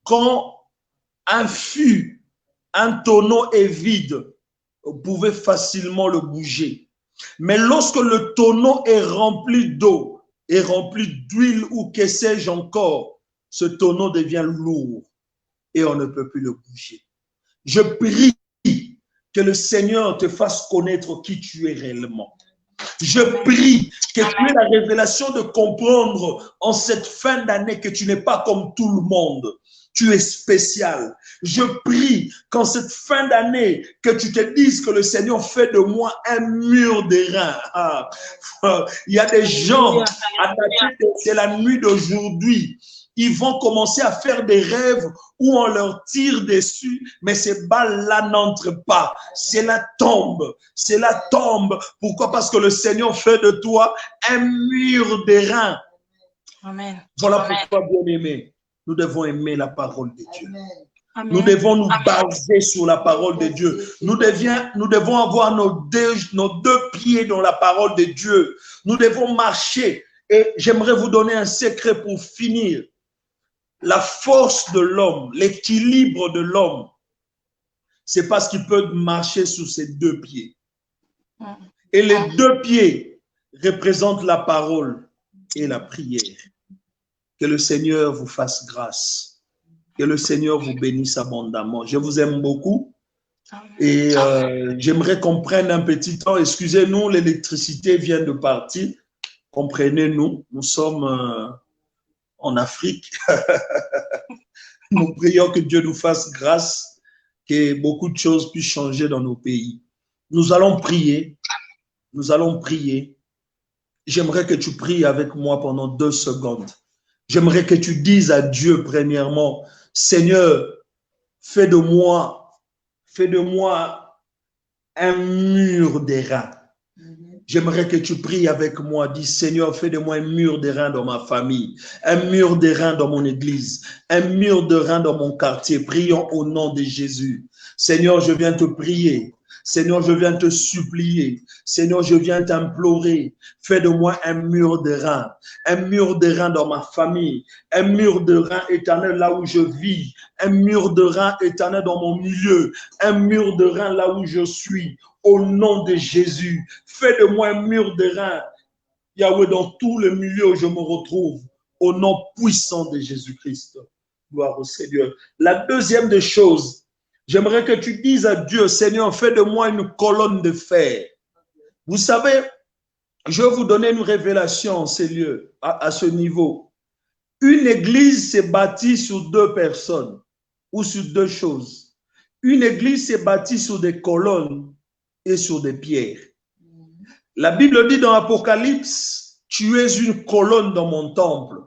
quand un fût, un tonneau est vide, vous pouvez facilement le bouger. Mais lorsque le tonneau est rempli d'eau, est rempli d'huile ou que sais-je encore, ce tonneau devient lourd et on ne peut plus le bouger. Je prie que le Seigneur te fasse connaître qui tu es réellement. Je prie que tu aies la révélation de comprendre en cette fin d'année que tu n'es pas comme tout le monde. Tu es spécial. Je prie qu'en cette fin d'année, que tu te dises que le Seigneur fait de moi un mur de reins. Il y a des gens attachés, c'est la nuit d'aujourd'hui. ils vont commencer à faire des rêves où on leur tire dessus, mais ces balles-là n'entrent pas. C'est la tombe. C'est la tombe. Pourquoi? Parce que le Seigneur fait de toi un mur d'airain. Amen. Voilà pourquoi, bien-aimés, nous devons aimer la parole de Dieu. Amen. Nous devons nous baser sur la parole de Dieu. Nous devons avoir nos deux pieds dans la parole de Dieu. Nous devons marcher. Et j'aimerais vous donner un secret pour finir. La force de l'homme, l'équilibre de l'homme, c'est parce qu'il peut marcher sur ses deux pieds. Et les deux pieds représentent la parole et la prière. Que le Seigneur vous fasse grâce. Que le Seigneur vous bénisse abondamment. Je vous aime beaucoup. Et j'aimerais qu'on prenne un petit temps. Excusez-nous, l'électricité vient de partir. Comprenez-nous, nous sommes en Afrique. Nous prions que Dieu nous fasse grâce, que beaucoup de choses puissent changer dans nos pays. Nous allons prier. Nous allons prier. J'aimerais que tu pries avec moi pendant 2 secondes. J'aimerais que tu dises à Dieu, premièrement, Seigneur, fais de moi un mur d'airain. J'aimerais que tu pries avec moi. Dis, Seigneur, fais de moi un mur d'airain dans ma famille, un mur d'airain dans mon église, un mur d'airain dans mon quartier. Prions au nom de Jésus. Seigneur, je viens te prier. Seigneur, je viens te supplier. Seigneur, je viens t'implorer. Fais de moi un mur d'airain dans ma famille, un mur d'airain éternel là où je vis, un mur d'airain éternel dans mon milieu, un mur d'airain là où je suis. Au nom de Jésus, fais de moi un mur d'airain, Yahweh, dans tout le milieu où je me retrouve, au nom puissant de Jésus-Christ. Gloire au Seigneur. La deuxième des choses, j'aimerais que tu dises à Dieu, Seigneur, fais de moi une colonne de fer. Vous savez, je vais vous donner une révélation en ces lieux, à ce niveau. Une église s'est bâtie sur 2 personnes ou sur 2 choses. Une église s'est bâtie sur des colonnes et sur des pierres. La Bible dit dans Apocalypse, tu es une colonne dans mon temple.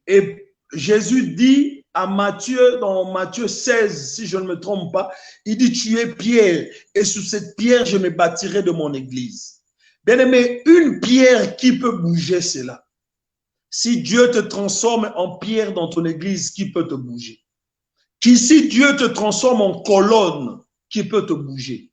Et Jésus dit à Matthieu, dans Matthieu 16, si je ne me trompe pas, il dit, tu es pierre, et sur cette pierre, je me bâtirai de mon église. Bien-aimé, une pierre qui peut bouger, c'est là. Si Dieu te transforme en pierre dans ton église, qui peut te bouger? Si Dieu te transforme en colonne, qui peut te bouger?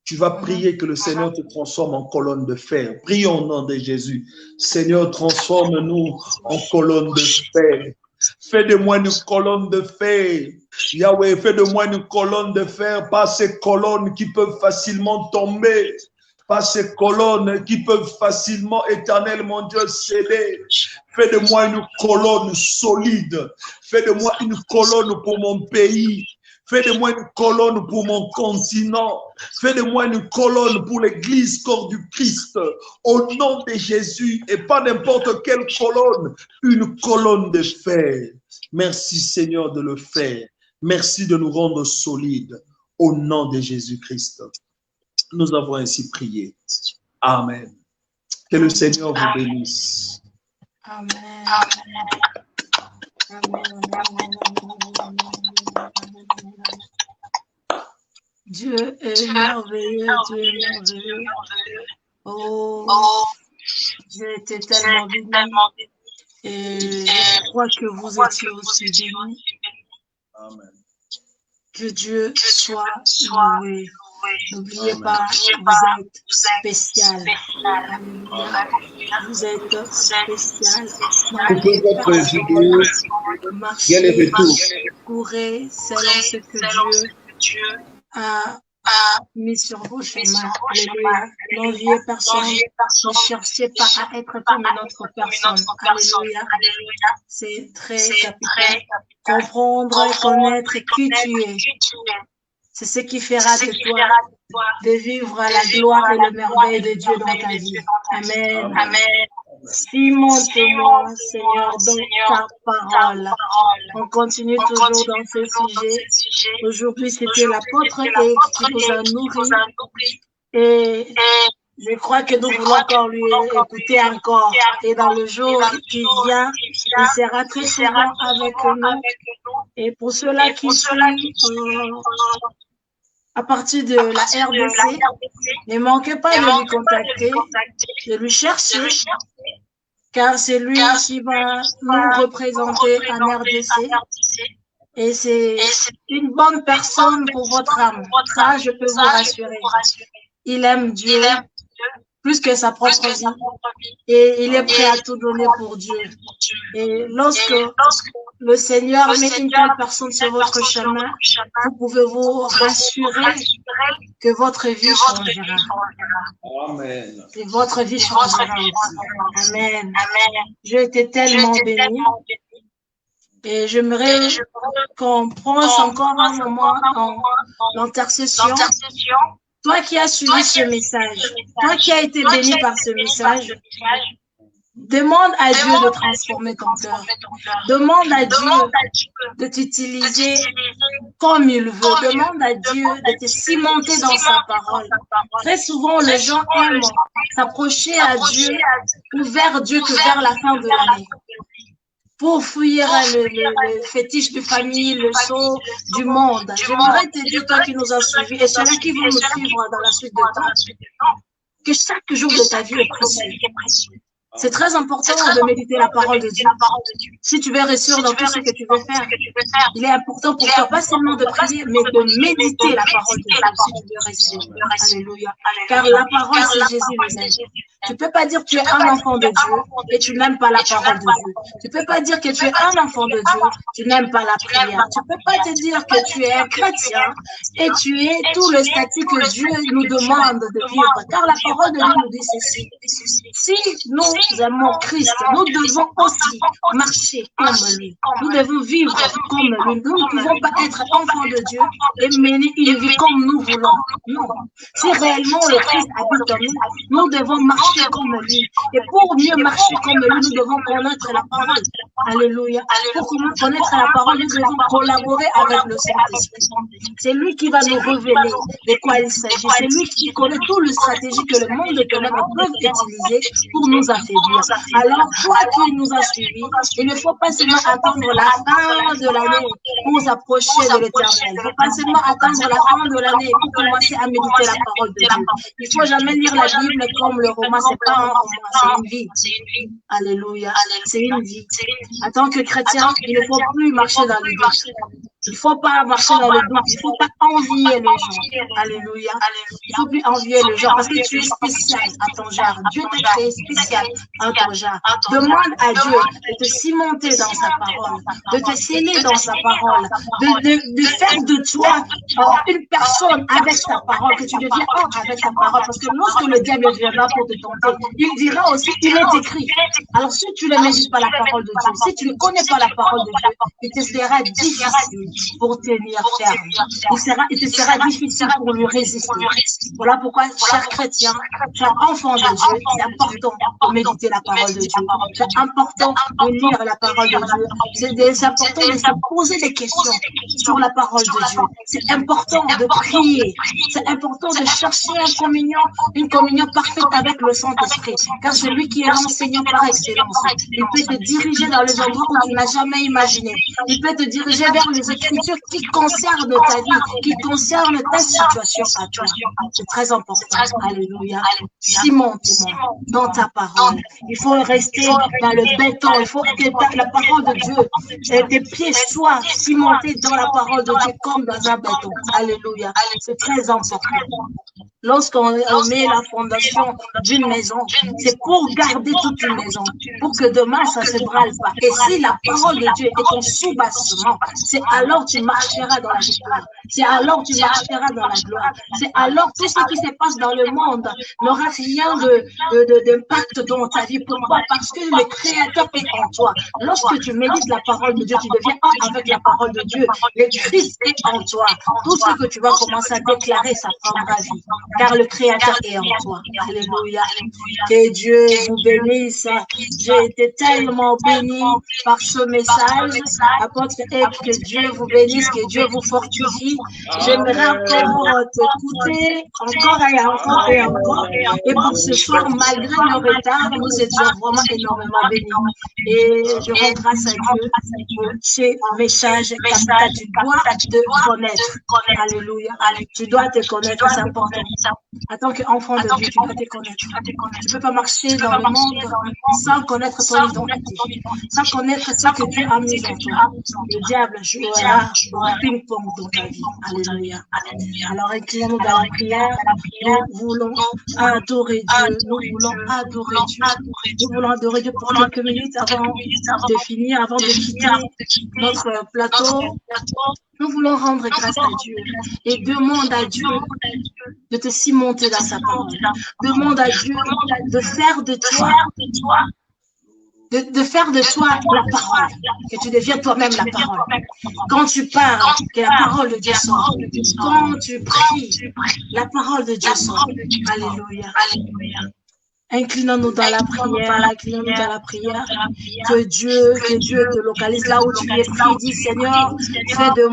Tu vas prier que le Seigneur te transforme en colonne de fer. Prions au nom de Jésus. Seigneur, transforme-nous en colonne de fer. Fais de moi une colonne de fer. Yahweh, fais de moi une colonne de fer, pas ces colonnes qui peuvent facilement tomber, pas ces colonnes qui peuvent facilement, éternel mon Dieu, céder. Fais de moi une colonne solide. Fais de moi une colonne pour mon pays. Fais de moi une colonne pour mon continent. Fais de moi une colonne pour l'église corps du Christ. Au nom de Jésus, et pas n'importe quelle colonne, une colonne de fer. Merci Seigneur de le faire. Merci de nous rendre solides. Au nom de Jésus-Christ. Nous avons ainsi prié. Amen. Que le Seigneur vous bénisse. Amen. Amen. Dieu est merveilleux, Dieu est merveilleux. Oh, j'ai été tellement béni et je crois que vous étiez aussi bénis. Amen. Que Dieu soit loué. N'oubliez pas, vous êtes spécial. Vous êtes spécial. Coupez votre vidéo. Marchez, courez selon ce que Dieu a mis sur vos chemins. Alléluia. N'enviez personne. Ne cherchez pas à être comme une autre personne. Alléluia. C'est très capital. Comprendre, connaître qui tu es. C'est ce qui fera de toi de vivre la gloire et le merveille de Dieu dans ta vie. Amen. Cimente-moi, Seigneur, dans ta parole. On continue toujours dans ce sujet. Aujourd'hui, c'était l'apôtre X qui nous a nourris. Et Je crois que nous voulons encore lui écouter encore. Et dans le jour qui vient, il sera très souvent avec nous. Et pour ceux-là qui sont à partir de la RDC, ne manquez pas de lui contacter, de lui chercher, car c'est lui qui va nous représenter en RDC. Et c'est une bonne personne pour votre âme. Ça, je peux vous rassurer. Il aime Dieu plus que sa propre vie. Et il est prêt à tout donner pour Dieu. Et lorsque le Seigneur met une telle personne sur votre chemin, vous pouvez vous rassurer que votre vie changera. Amen. Et votre vie changera aussi. Amen. J'ai été tellement béni. Et j'aimerais qu'on pense encore un moment en l'intercession. Toi qui as suivi ce message, toi qui as été béni par ce message, demande à Dieu de transformer ton cœur. Demande à Dieu de t'utiliser comme il veut. Demande à Dieu de te cimenter dans sa parole. Très souvent, les gens aiment s'approcher à Dieu ou vers Dieu que vers la fin de l'année, pour fuir le fétiche de famille, le saut du monde. J'aimerais te dire, toi qui nous as suivis, et ceux-là qui vont nous suivre dans la suite de temps, que chaque jour de ta vie est précieux. C'est très important de méditer la parole de Dieu. Si tu veux réussir dans tout ce que tu veux faire, il est important pour toi, pas seulement de prier, mais de méditer la parole de Dieu si tu veux réussir. Alléluia. Car la parole, c'est Jésus lui-même. Tu peux pas dire que tu es un enfant de Dieu et tu n'aimes pas la parole de Dieu. Tu peux pas dire que tu es un enfant de Dieu, tu n'aimes pas la prière. Tu peux pas te dire que tu es un chrétien et tu es tout le statut que Dieu nous demande de vivre. Car la parole de Dieu nous dit ceci. Si nous aimons Christ, nous devons aussi marcher comme lui. Nous devons vivre comme lui. Nous ne pouvons pas être enfants de Dieu et mener une vie comme nous voulons. Non. Si réellement le Christ habite en nous, nous devons marcher comme lui. Et pour mieux marcher comme lui, nous devons connaître la parole. Alléluia. Pour connaître la parole, nous devons collaborer avec le Saint-Esprit. C'est lui qui va nous révéler de quoi il s'agit. C'est lui qui connaît toutes les stratégies que le monde de ténèbres peut utiliser pour nous affaiblir. Alors, toi qui nous as suivis, il ne faut pas seulement attendre la fin de l'année pour s'approcher de l'Éternel. Il ne faut pas seulement attendre la fin de l'année pour commencer à méditer la parole de Dieu. Il ne faut jamais lire la Bible comme le roman. C'est pas un roman, c'est une vie. Alléluia. C'est une vie. En tant que chrétien, il ne faut plus marcher dans le doute. Il ne faut pas marcher dans le doute. Il ne faut pas envier les gens. Alléluia. Il ne faut plus envier les gens parce que tu es spécial à ton genre. Dieu t'a créé spécial à ton genre. Demande à Dieu de te cimenter dans sa parole, de te sceller dans sa parole, de faire de toi une personne avec sa parole, que tu deviens un avec sa parole. Parce que lorsque le diable viendra pour te tenter, il dira aussi, il est écrit. Alors si tu ne médites pas la parole de Dieu, si tu ne connais pas la parole de Dieu, il te sera difficile pour tenir ferme. Il te sera difficile pour lui résister. Voilà pourquoi, cher chrétien, cher enfant de Dieu, c'est important de méditer la parole de Dieu. C'est important de lire la parole de Dieu. C'est important de se poser des questions sur la parole de Dieu. C'est important de prier. C'est important de chercher une communion parfaite avec le Saint-Esprit. Car c'est lui qui est l'enseignant par excellence. Il peut te diriger dans les endroits où tu n'as jamais imaginé. Il peut te diriger vers les Écritures qui concernent ta vie, qui concernent ta situation à toi. C'est très important. Alléluia. Cimente-moi dans ta parole. Il faut rester dans le béton. Il faut que la parole de Dieu et tes pieds soient cimentés dans la parole de Dieu comme dans un béton. Alléluia. C'est très important. Lorsqu'on met la fondation d'une maison, c'est pour garder toute une maison, pour que demain ça ne se brale pas. Et si la parole de Dieu est ton sous-bassement, c'est alors tu marcheras dans la victoire. C'est alors tu marcheras dans la gloire. C'est alors tout ce qui se passe dans le monde n'aura rien d'impact dans ta vie. Pourquoi? Parce que le Créateur est en toi. Lorsque tu médites la parole de Dieu, tu deviens un avec la parole de Dieu. Le Christ est en toi. Tout ce que tu vas commencer à déclarer, ça prendra vie. car le Créateur est en toi. Alléluia. Que Dieu vous bénisse. J'ai été tellement béni par ce message. Apôtre Eve, que Dieu vous bénisse, que Dieu vous fortifie. J'aimerais encore t'écouter encore et encore et encore. Et pour ce soir, malgré le retard, nous étions vraiment énormément bénis. Et je rends grâce à Dieu pour ces messages capitaux. Tu dois te connaître. Alléluia. Tu dois te connaître, c'est important. En tant qu'enfant de Dieu, tu dois te connaître. Tu ne peux pas marcher dans le monde sans connaître ton identité, sans connaître ce que Dieu a mis en toi. Le diable jouera au ping-pong dans ta vie. Alléluia. Alors, inclinons-nous dans la prière. Nous voulons adorer Dieu. Nous voulons adorer Dieu. Nous voulons adorer Dieu pour quelques minutes avant de finir, avant de quitter notre plateau. Nous voulons rendre grâce à Dieu et demande à Dieu de te cimenter dans sa parole. Demande à Dieu de faire de toi, de faire de toi la parole, que tu deviens toi-même la parole. Quand tu parles, que la parole de Dieu sort. Quand tu pries, la parole de Dieu sort. Alléluia. Inclinons-nous dans la prière, inclinons-nous dans la prière. Que Dieu te localise là où tu es pris. Dis Seigneur, fais de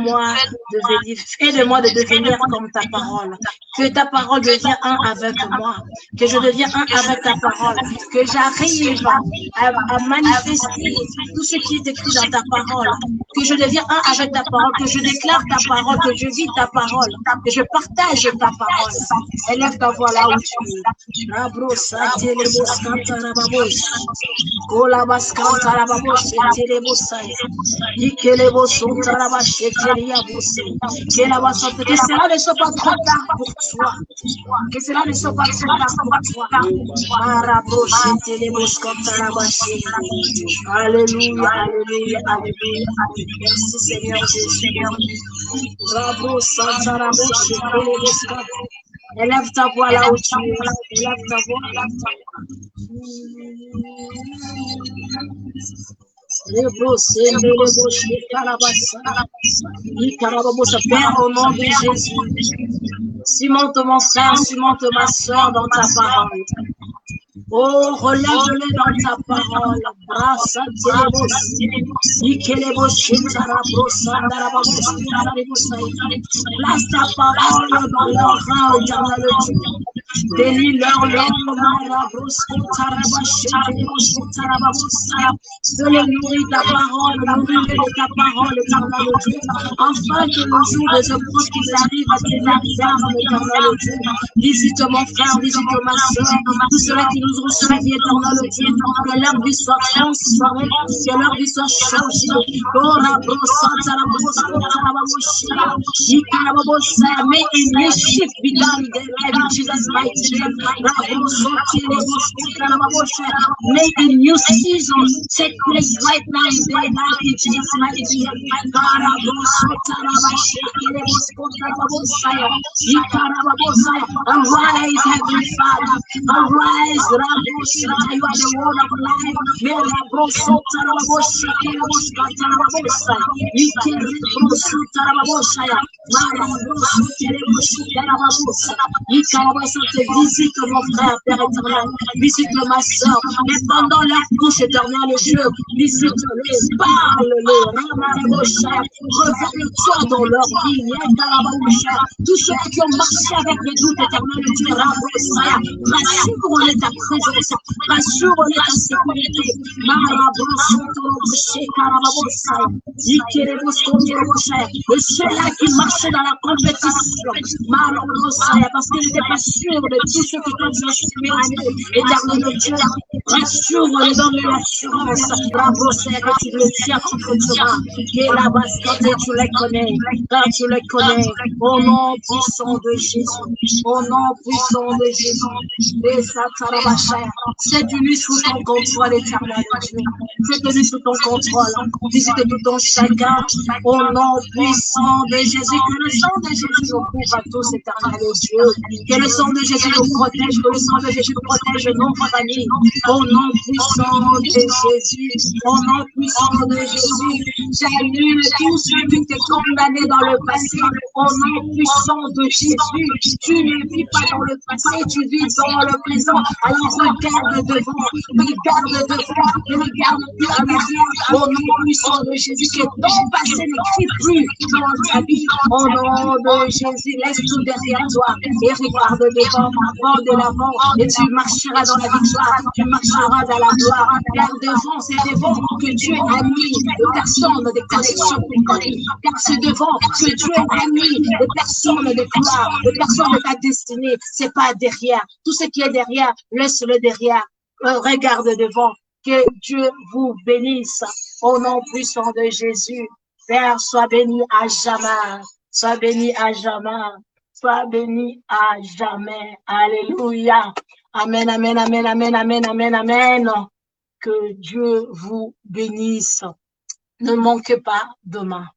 moi de devenir comme ta parole. Que ta parole devienne un avec moi. Que je devienne un avec ta parole. Que j'arrive à manifester tout ce qui est écrit dans ta parole. Que je devienne un avec ta parole. Que je déclare ta parole. Que je vis ta parole. Que je partage ta parole. Élève ta voix là où tu es. La brosse, Telebos Cantarababos, Colabas Cantarababos, Telebos, Ikelebos Sontarabash, Teliabos, que cela ne soit pas trop tard pour toi, que cela ne soit pas trop tard pour toi, Marabos, Telebos Cantarabash, Alléluia, Alléluia, Alléluia, merci Seigneur Jésus, Bravo, Santarabos, Telebos Cantarabas. Élève ta voix là où tu es. Élève ta voix. Père, au nom de Jésus, cimente mon frère, cimente ma soeur dans ta parole. Oh, relève-le dans ta parole. Brassa telebos. Ikelebos chitarabos. Place ta parole dans leur rang, éternel Dieu. Bénis leur langue, marabos, de les nourrir ta parole, nourrir de ta parole, éternel Dieu. Afin que le jour des épreuves qui arrivent à tes armes, éternel Dieu. Visite mon frère, visite ma soeur, tous ceux qui nous ont suivis, éternel Dieu. Que leur vie soit transformée, que leur vie soit changée. May a new shift be done in their life in Jesus' mighty name. May a new season take place right now in their life in Jesus' mighty name. Arise, Heavenly Father. Arise, you are the word of life. Visite mon frère, Père éternel. Visite ma soeur. Et pendant leur couche, éternel Dieu, visite-les, parle-les. Révèle-toi dans leur vie. Tous ceux qui ont marché avec les doutes, éternel Dieu, rassure-les ta présence. Rassure-les ta sécurité. Et ceux-là qui marchaient dans la compétition, parce qu'ils n'étaient pas sûrs de tout ce que tu as exprimé, éternel Dieu, rassure-les, donne l'assurance, bravo Seigneur, tu le tiens, tu continueras, et là-bas, quand tu les connais, quand tu les connais, au nom puissant de Jésus, au nom puissant de Jésus, Et Satarabashaya. C'est tenu sous ton contrôle, éternel Dieu. C'est tenu sous ton contrôle. Visite tout ton chacun. Au nom puissant de Jésus. Que le sang de Jésus nous couvre à tous, éternel Dieu. Que le sang de Jésus nous protège. Que le sang de Jésus protège nos familles. Au nom puissant de Jésus. Au nom puissant de Jésus. J'annule tout ce qui t'est condamné dans le passé. Au nom puissant de Jésus. Tu ne vis pas dans le passé, tu vis dans le présent. Alors regarde devant, regarde devant, et regarde plus en arrière. Au nom puissant de Jésus, que ton passé n'écrit plus dans ta vie. Au nom de Jésus, laisse tout derrière toi et regarde devant, va de l'avant, et tu marcheras dans la victoire, tu marcheras dans la gloire. Car devant, c'est devant que Dieu a mis de personnes, des connexions, car c'est devant que Dieu a mis des personnes de gloire, des personnes de ta destinée. C'est pas derrière. Tout ce qui est derrière, laisse-le derrière. Regarde devant. Que Dieu vous bénisse. Au nom puissant de Jésus. Père, sois béni à jamais. Sois béni à jamais. Sois béni à jamais. Alléluia. Amen, amen, amen, amen, amen, amen, amen. Que Dieu vous bénisse. Ne manquez pas demain.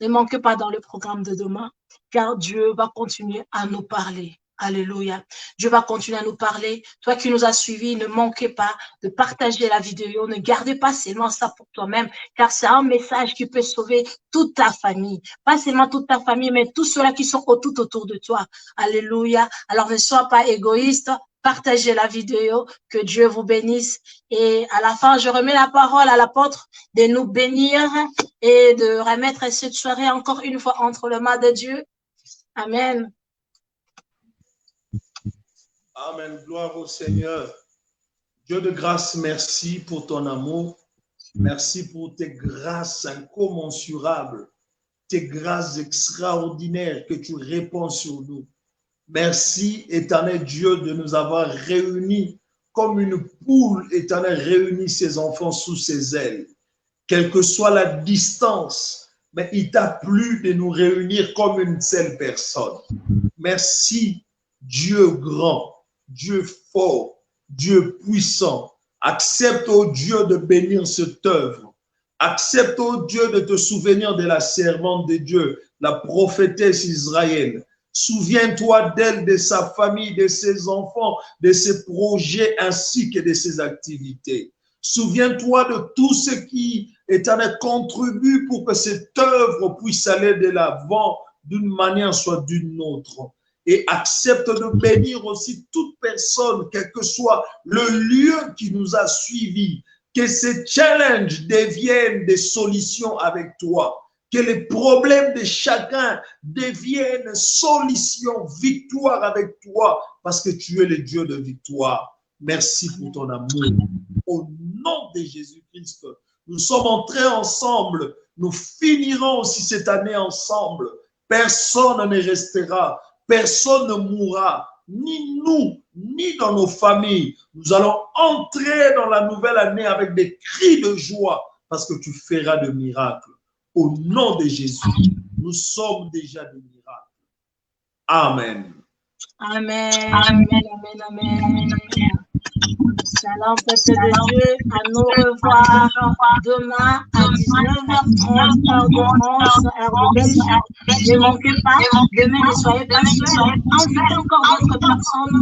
Ne manquez pas dans le programme de demain, car Dieu va continuer à nous parler. Alléluia. Dieu va continuer à nous parler. Toi qui nous as suivis, ne manquez pas de partager la vidéo. Ne gardez pas seulement ça pour toi-même, car c'est un message qui peut sauver toute ta famille. Pas seulement toute ta famille, mais tous ceux-là qui sont tout autour de toi. Alléluia. Alors ne sois pas égoïste. Partagez la vidéo, que Dieu vous bénisse. Et à la fin, je remets la parole à l'apôtre de nous bénir et de remettre cette soirée encore une fois entre les mains de Dieu. Amen. Amen. Gloire au Seigneur. Dieu de grâce, merci pour ton amour. Merci pour tes grâces incommensurables, tes grâces extraordinaires que tu répands sur nous. Merci, éternel Dieu, de nous avoir réunis comme une poule, éternel, réunit ses enfants sous ses ailes. Quelle que soit la distance, mais il t'a plu de nous réunir comme une seule personne. Merci, Dieu grand, Dieu fort, Dieu puissant. Accepte, ô Dieu, de bénir cette œuvre. Accepte, ô Dieu, de te souvenir de la servante de Dieu, la prophétesse Israël. Souviens-toi d'elle, de sa famille, de ses enfants, de ses projets ainsi que de ses activités. Souviens-toi de tout ce qui, éternel, contribue pour que cette œuvre puisse aller de l'avant d'une manière soit d'une autre. Et accepte de bénir aussi toute personne, quel que soit le lieu qui nous a suivis. Que ces challenges deviennent des solutions avec toi. Que les problèmes de chacun deviennent solutions, victoire avec toi, parce que tu es le Dieu de victoire. Merci pour ton amour. Au nom de Jésus-Christ, nous sommes entrés ensemble. Nous finirons aussi cette année ensemble. Personne ne restera. Personne ne mourra. Ni nous, ni dans nos familles. Nous allons entrer dans la nouvelle année avec des cris de joie parce que tu feras de miracles. Au nom de Jésus, nous sommes déjà des miracles. Amen. Amen. Amen. Amen. Amen. Shalom, peuple de Dieu. À nous revoir demain à 19h30, heure de France, heure de Belgique. Ne manquez pas. Demain, ne soyez pas seuls. Invitez encore d'autres personnes.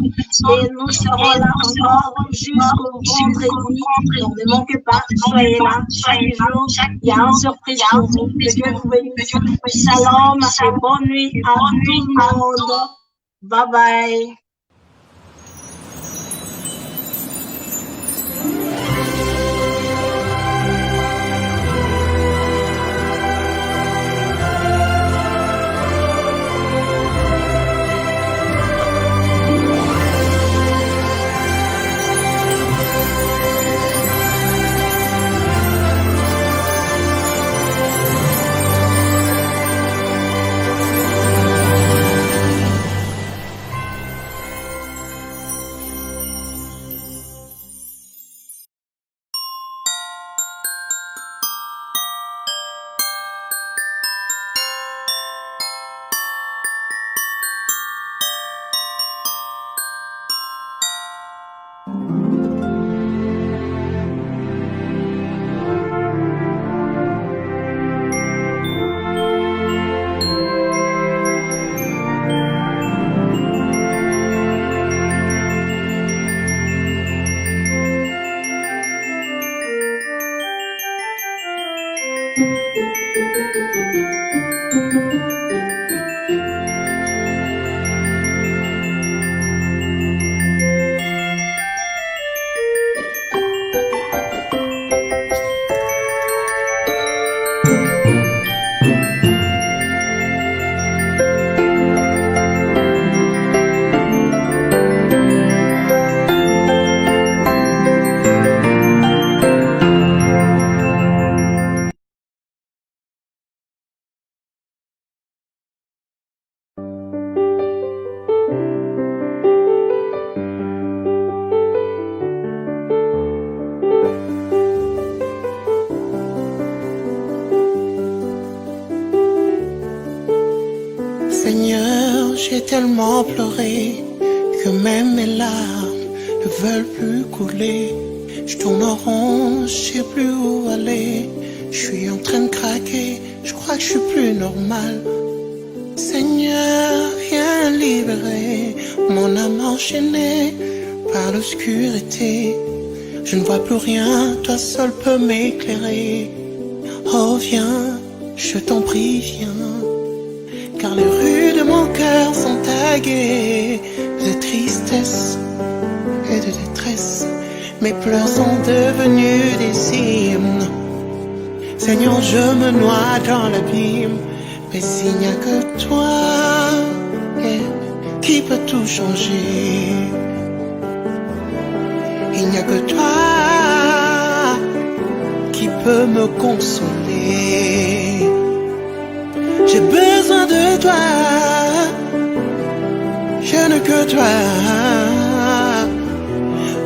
Et nous serons là encore jusqu'au vendredi. Donc, ne manquez pas. Soyez là chaque jour. Il y a une surprise pour vous. Que Dieu vous bénisse. Shalom et bonne nuit à tout le monde. Bye bye. j'ai tellement pleuré que même mes larmes ne veulent plus couler. Je tourne en rond, je sais plus où aller. Je suis en train de craquer, je crois que je suis plus normal. Seigneur, viens libérer mon âme enchaînée par l'obscurité. Je ne vois plus rien, toi seul peux m'éclairer. Oh viens, je t'en prie, viens. Car les rues de mon cœur sont taguées de tristesse et de détresse. Mes pleurs sont devenus des hymnes. Seigneur, je me noie dans l'abîme. Mais il n'y a que toi qui peut tout changer. Il n'y a que toi qui peut me consoler. J'ai besoin de toi, je n'ai que toi.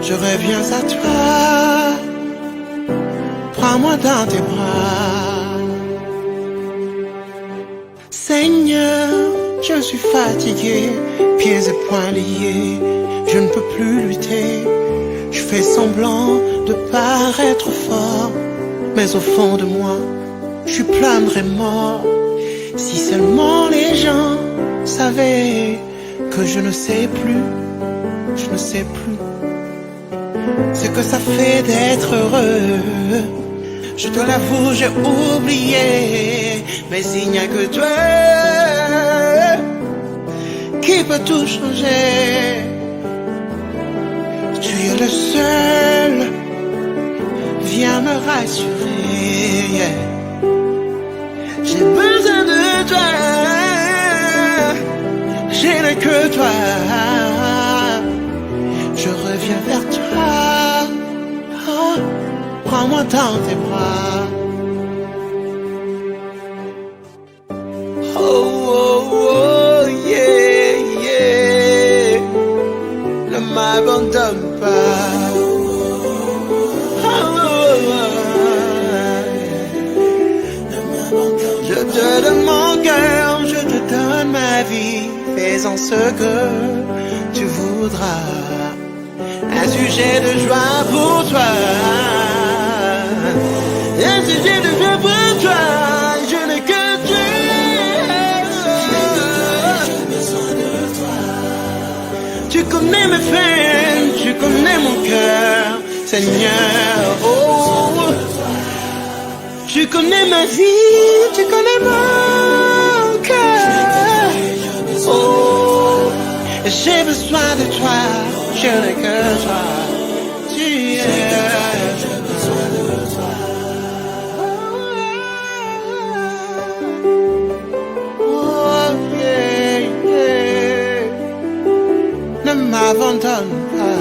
Je reviens à toi, prends-moi dans tes bras. Seigneur, je suis fatigué, pieds et poings liés, je ne peux plus lutter. Je fais semblant de paraître fort, mais au fond de moi, je suis plein de remords. Si seulement les gens savaient que je ne sais plus, je ne sais plus ce que ça fait d'être heureux. Je te l'avoue, j'ai oublié, mais il n'y a que toi qui peut tout changer. Tu es le seul, viens me rassurer. J'ai besoin de toi, je n'ai que toi. Je reviens vers toi, oh, prends-moi dans tes bras. Oh, oh, oh, yeah, yeah. Ne m'abandonne pas. Oh, oh, oh. Je te donne mon cœur, je te donne ma vie. Fais-en ce que tu voudras. Un sujet de joie pour toi. Un sujet de joie pour toi. Je n'ai que toi. J'ai besoin de toi. Tu connais mes peines, tu connais mon cœur, Seigneur. Oh, tu connais ma vie, tu connais mon cœur. Oh, j'ai besoin de toi. Je n'ai que toi, tu es. J'ai besoin de toi. Oh, yeah, yeah. Ne m'abandonne pas.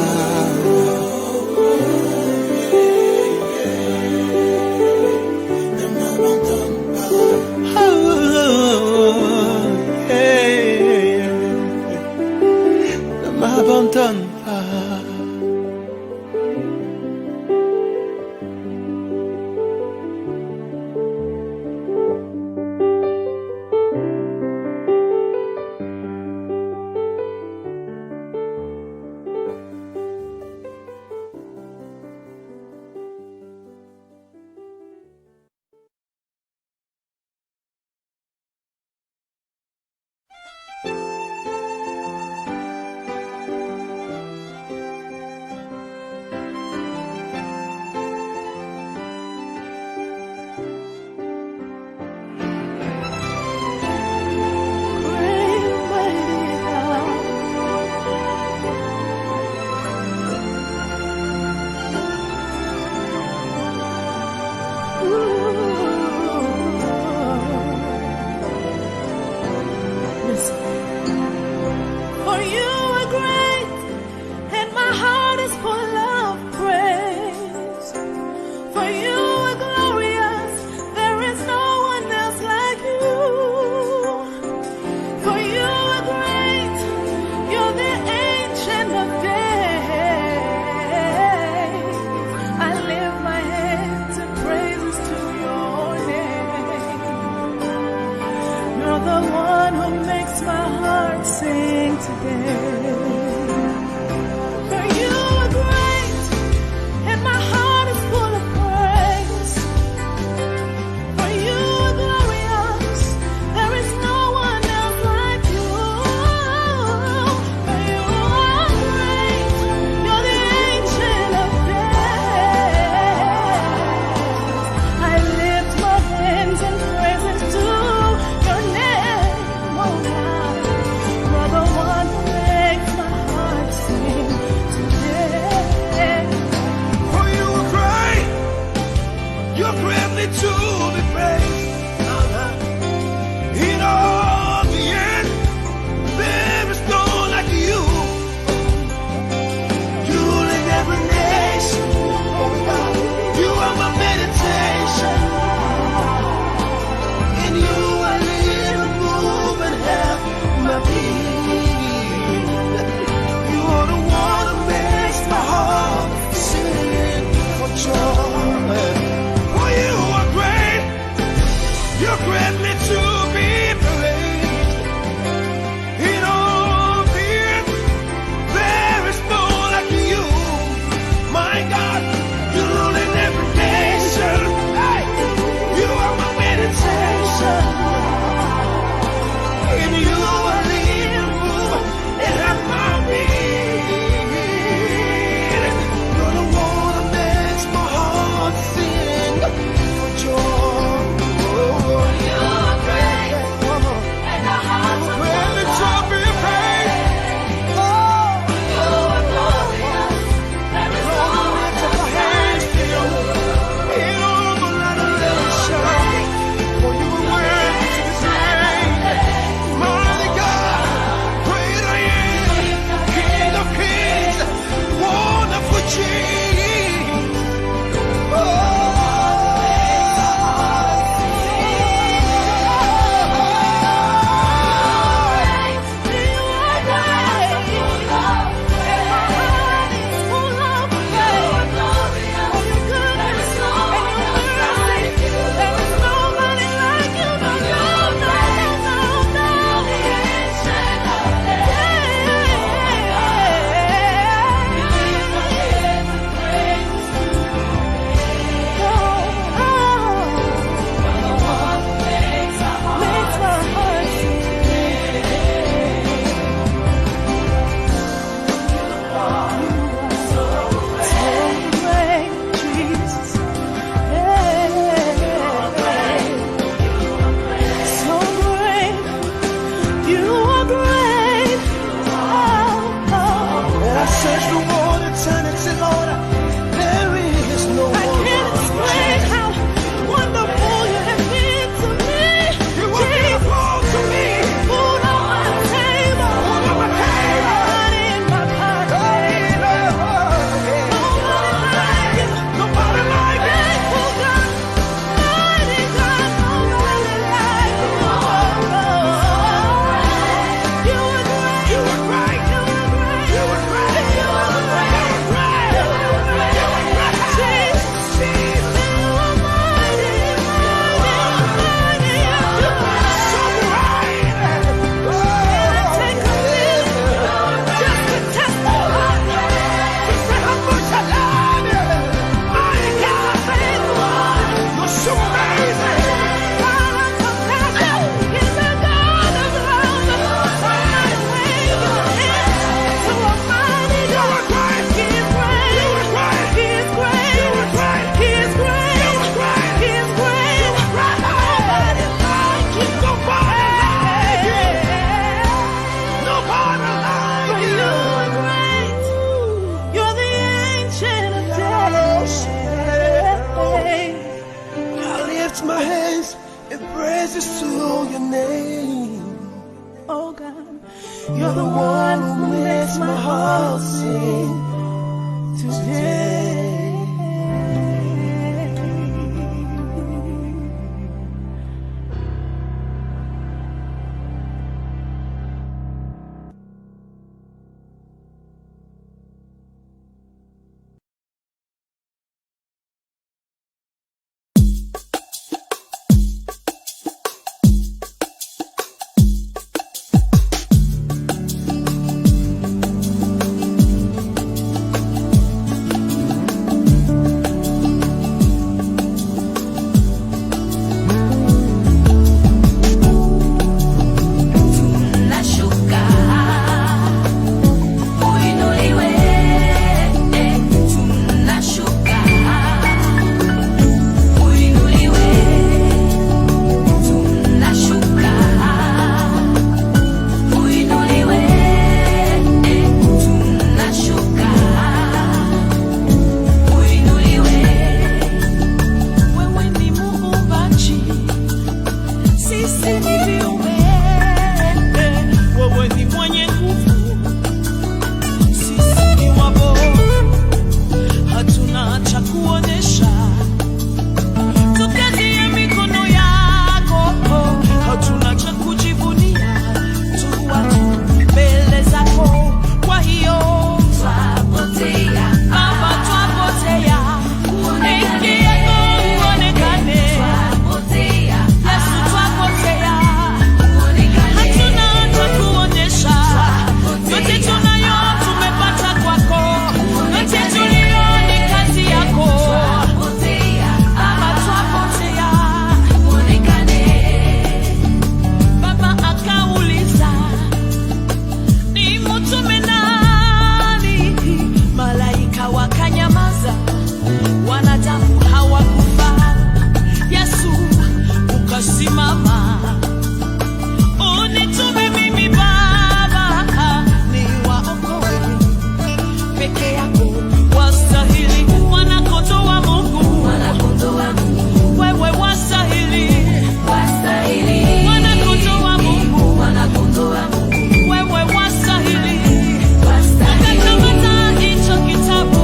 Ne m'abandonne pas. Oh, yeah. Ne m'abandonne pas. For you are great, and my heart is full of praise. For you are glorious, there is no one else like you. For you are great, you're the ancient of days. I lift my hands in praises to your name. You're the one one who makes my heart sing today. For you are great, and my heart is full of praise. For you are glorious, there is no one else like you. For you are great, you're the ancient of days. I lift my hands in praises to your name, oh God. You're the one who makes my heart sing today. For you are great, you're greatly to be praised. In all the earth, there is no like you. You rule in every nation. You are my meditation. In you I live and move and have my being. You are the one who makes my heart sing for joy. For you are great, you're greatly to be praised. In all the earth, there is no like you. My God, you rule in every nation. Hey, you are my meditation. In you I live and move and have my being. You're the one that makes my heart sing for joy. You are great, and the hearts are greatly to be praised. Oh, you are glorious. There is no one else like you. In all the adoration, for you are worthy to be praised. Mighty God, great I am, King of kings, wonderful Jesus. And I searched the world eternity, Lord, there is no one like you. You are beautiful to me. Food on my table. Nobody like you. You are great. You are great. You are great. You are great. Jesus. So great. Just to testify how much I love you. Mighty God, you're so amazing. My hands in praises to your name. Oh God, You're the one who makes my heart sing today. sisi ni viumbe, wewe ni mwenye nguvu, sisi ni wabo, hatuna cha kuonesha, tukazie mikono yako, hatuna cha kujivunia, tu watu mbele zako, kwa hiyo twapotea, Baba twapotea, enzi yako uonekane, Yesu twapotea, hatuna cha kuonesha, yote tunayo tumepata kwako, yote tulio ni kazi yako, Baba twapotea. Baba akauliza, nimtume nani? Malaika wakanyamaza, wanadamu hawakufa. Yesu ukasimama, unitume mimi Baba, niwaokoe peke yako, wastahili, mwana-kondoo wa Mungu, wewe wastahili, mwana-kondoo wa Mungu, wewe wastahili. Ukakamata hicho kitabu,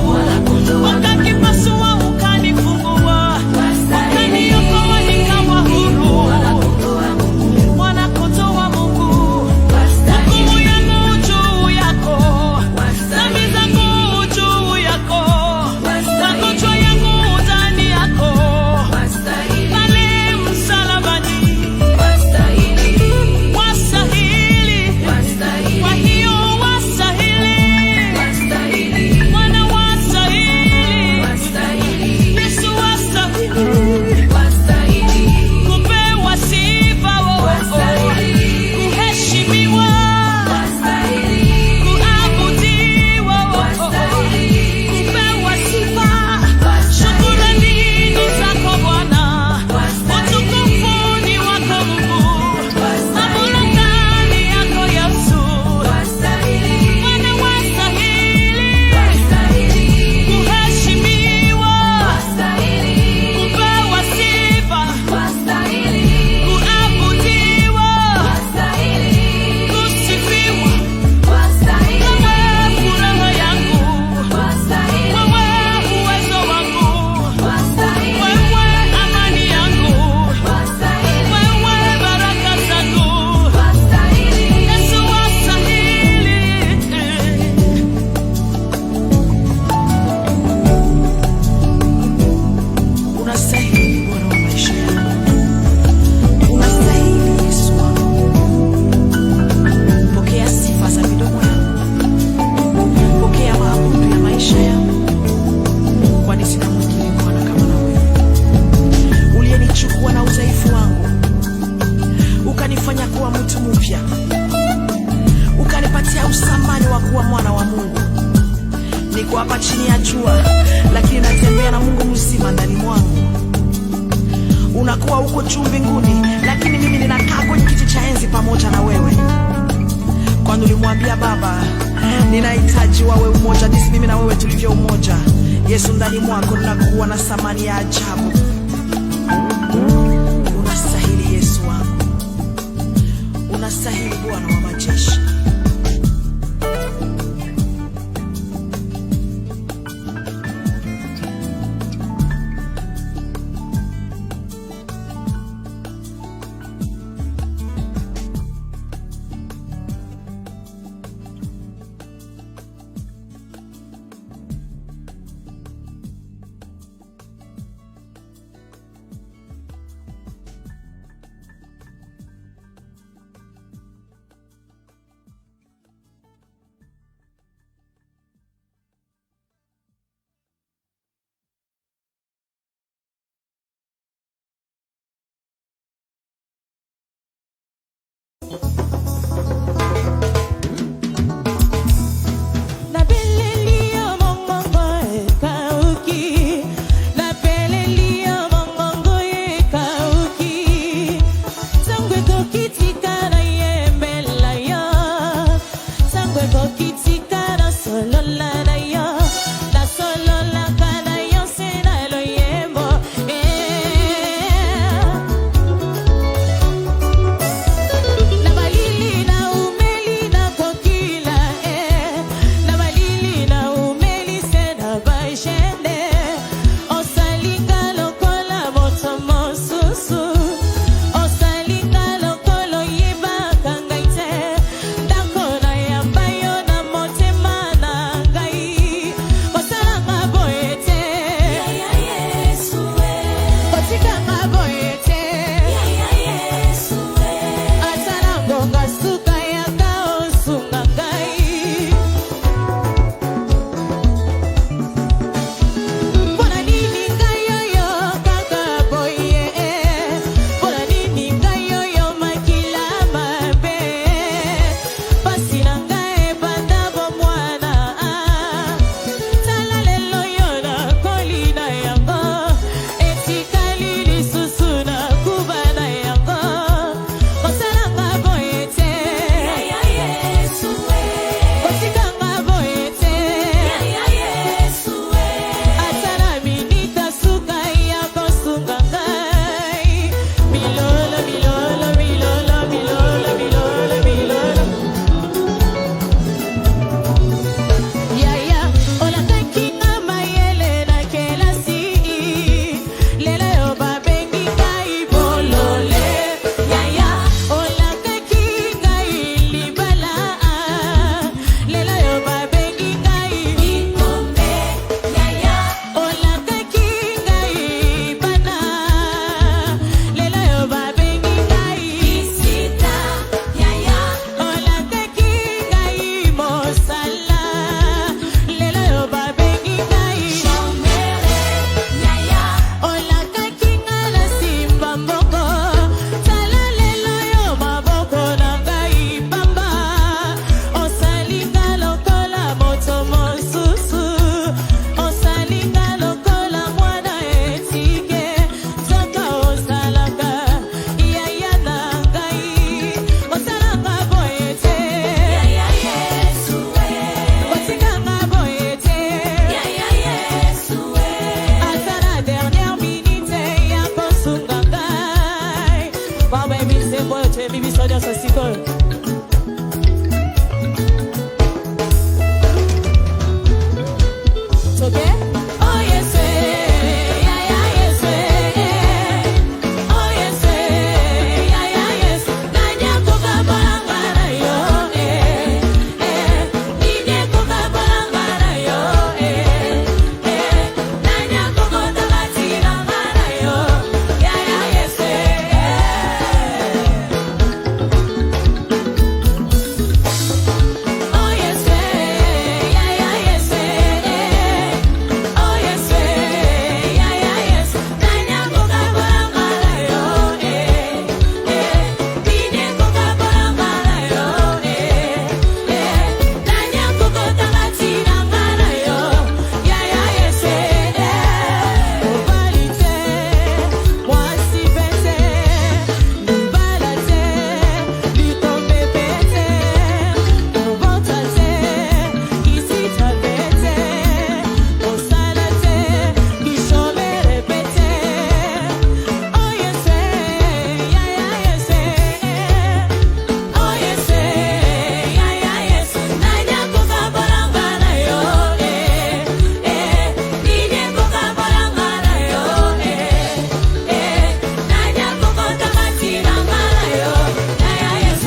ukakipasua, ukanifungua, ukaniokoa nikawa huru, mwana-kondoo wa Mungu. Hukumu yangu juu yako, dhambi zangu juu yako, magonjwa yangu ndani yako, pale msalabani, wastahili, kwa hiyo wastahili, Mwana wastahili, Yesu wastahili, kupewa sifa, kuheshimiwa, kuabudiwa, kupewa sifa. Shukrani ni zako Bwana, utukufu ni wako Mungu, mamlaka ni yako Yesu, Bwana wastahili, kuheshimiwa, kupewa sifa, kuabudiwa, kusifiwa. Wewe furaha yangu, wewe uwezo wangu, wewe amani yangu, wewe baraka zangu, Yesu wastahili. Unastahili Bwana wa maisha yangu, unastahili Yesu wangu. Pokea sifa za midomo yangu, pokea maabudu ya maisha yangu, kwani sina mwingine Bwana kama na wewe, uliyenichukua na udhaifu wangu ukanifanya kuwa mtu mpya, ukanipatia usamani wa kuwa mwana wa Mungu. Niko hapa chini ya jua, lakini natembea na Mungu mzima ndani mwangu. Unakuwa huko juu mbinguni, lakini mimi ninakaa kwenye kiti cha enzi pamoja na wewe, kwani ulimwambia Baba, ninahitaji wawe umoja jinsi mimi na wewe tulivyo umoja. Yesu, ndani mwako ninakuwa na thamani ya ajabu. Unastahili Yesu wangu, unastahili Bwana wa majeshi. boy, tu es bibi, ça, ça, c'est quoi? It's okay? Oh, yes, yeah, yeah, yes, oh, yes, yeah, yeah, yes. Nanya koka balangara yo, Nidye koka balangara yo, Nanya koko tabati langara yo, yeah, yeah, yes, oh, yes, yeah, yeah, yes, oh, yes, yeah, yeah, yes. Nanya koka balangara yo, Nidye koka balangara yo, Nanya koko tabati langara yo, yeah, yeah, yes, Obalite, mwasi pete, mbalate, litombe pete, obotate, kisita pete, osalate, kishomere pete. Oh yes, yeah, yeah, yes, oh yes, yeah, yeah, yes. Nanya koka balangara yo, Nidye koka balangara yo, Nanya koko tabati langara yo, yeah, yeah, yes.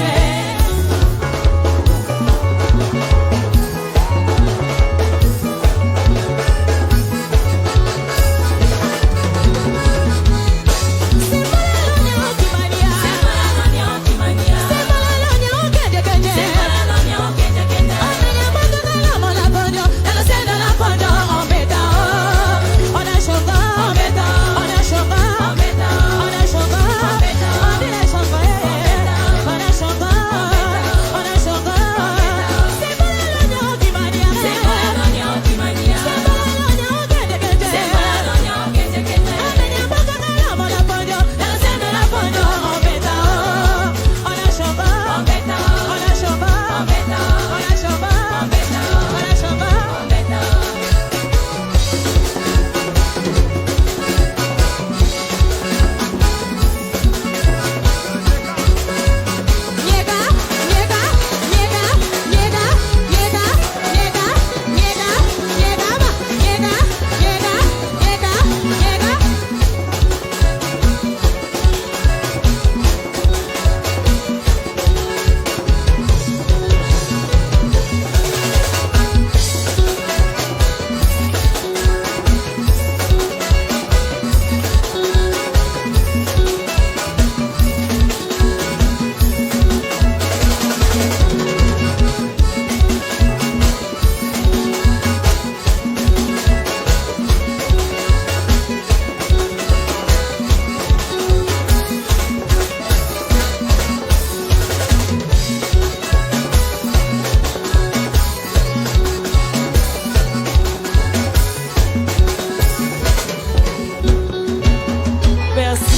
Merci.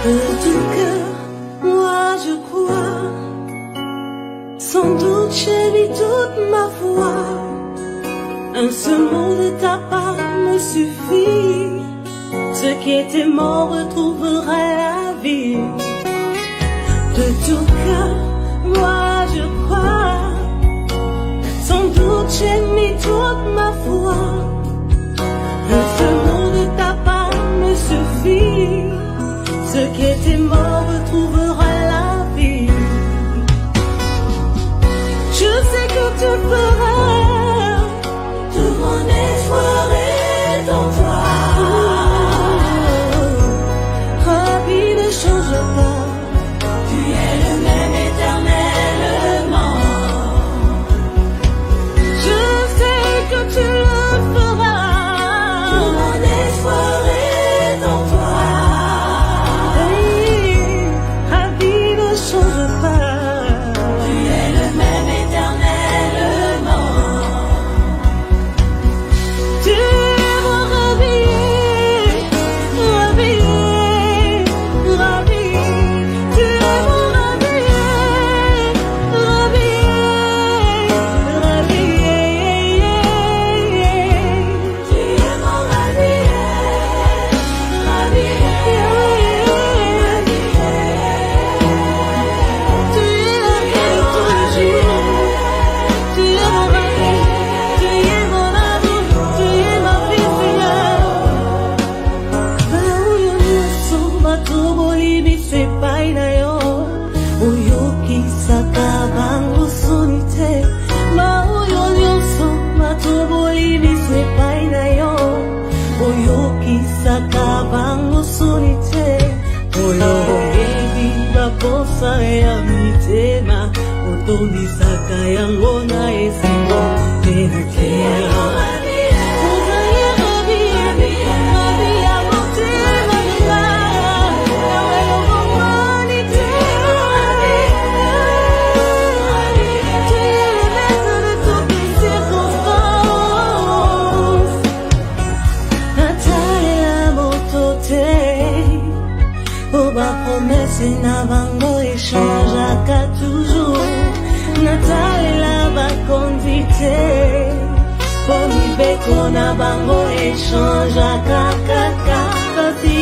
De tout cœur, moi je crois, sans doute j'ai mis toute ma foi. Un seul mot de ta part me suffit. Ce qui était mort retrouvera la vie. De tout cœur, moi je crois, sans doute j'ai mis toute ma foi. Un seul mot de ta part me suffit. Ce qui était mort retrouvera la vie. Je sais que tu feras. Tout mon espoir est en toi. Rabbi ne change pas. Tu es le même éternellement. tonisaka yango na esengo te na te. Promesse na bango échangeaka toujours. Natalela bakondite po mibeko na bango échangeaka kaka. Kasi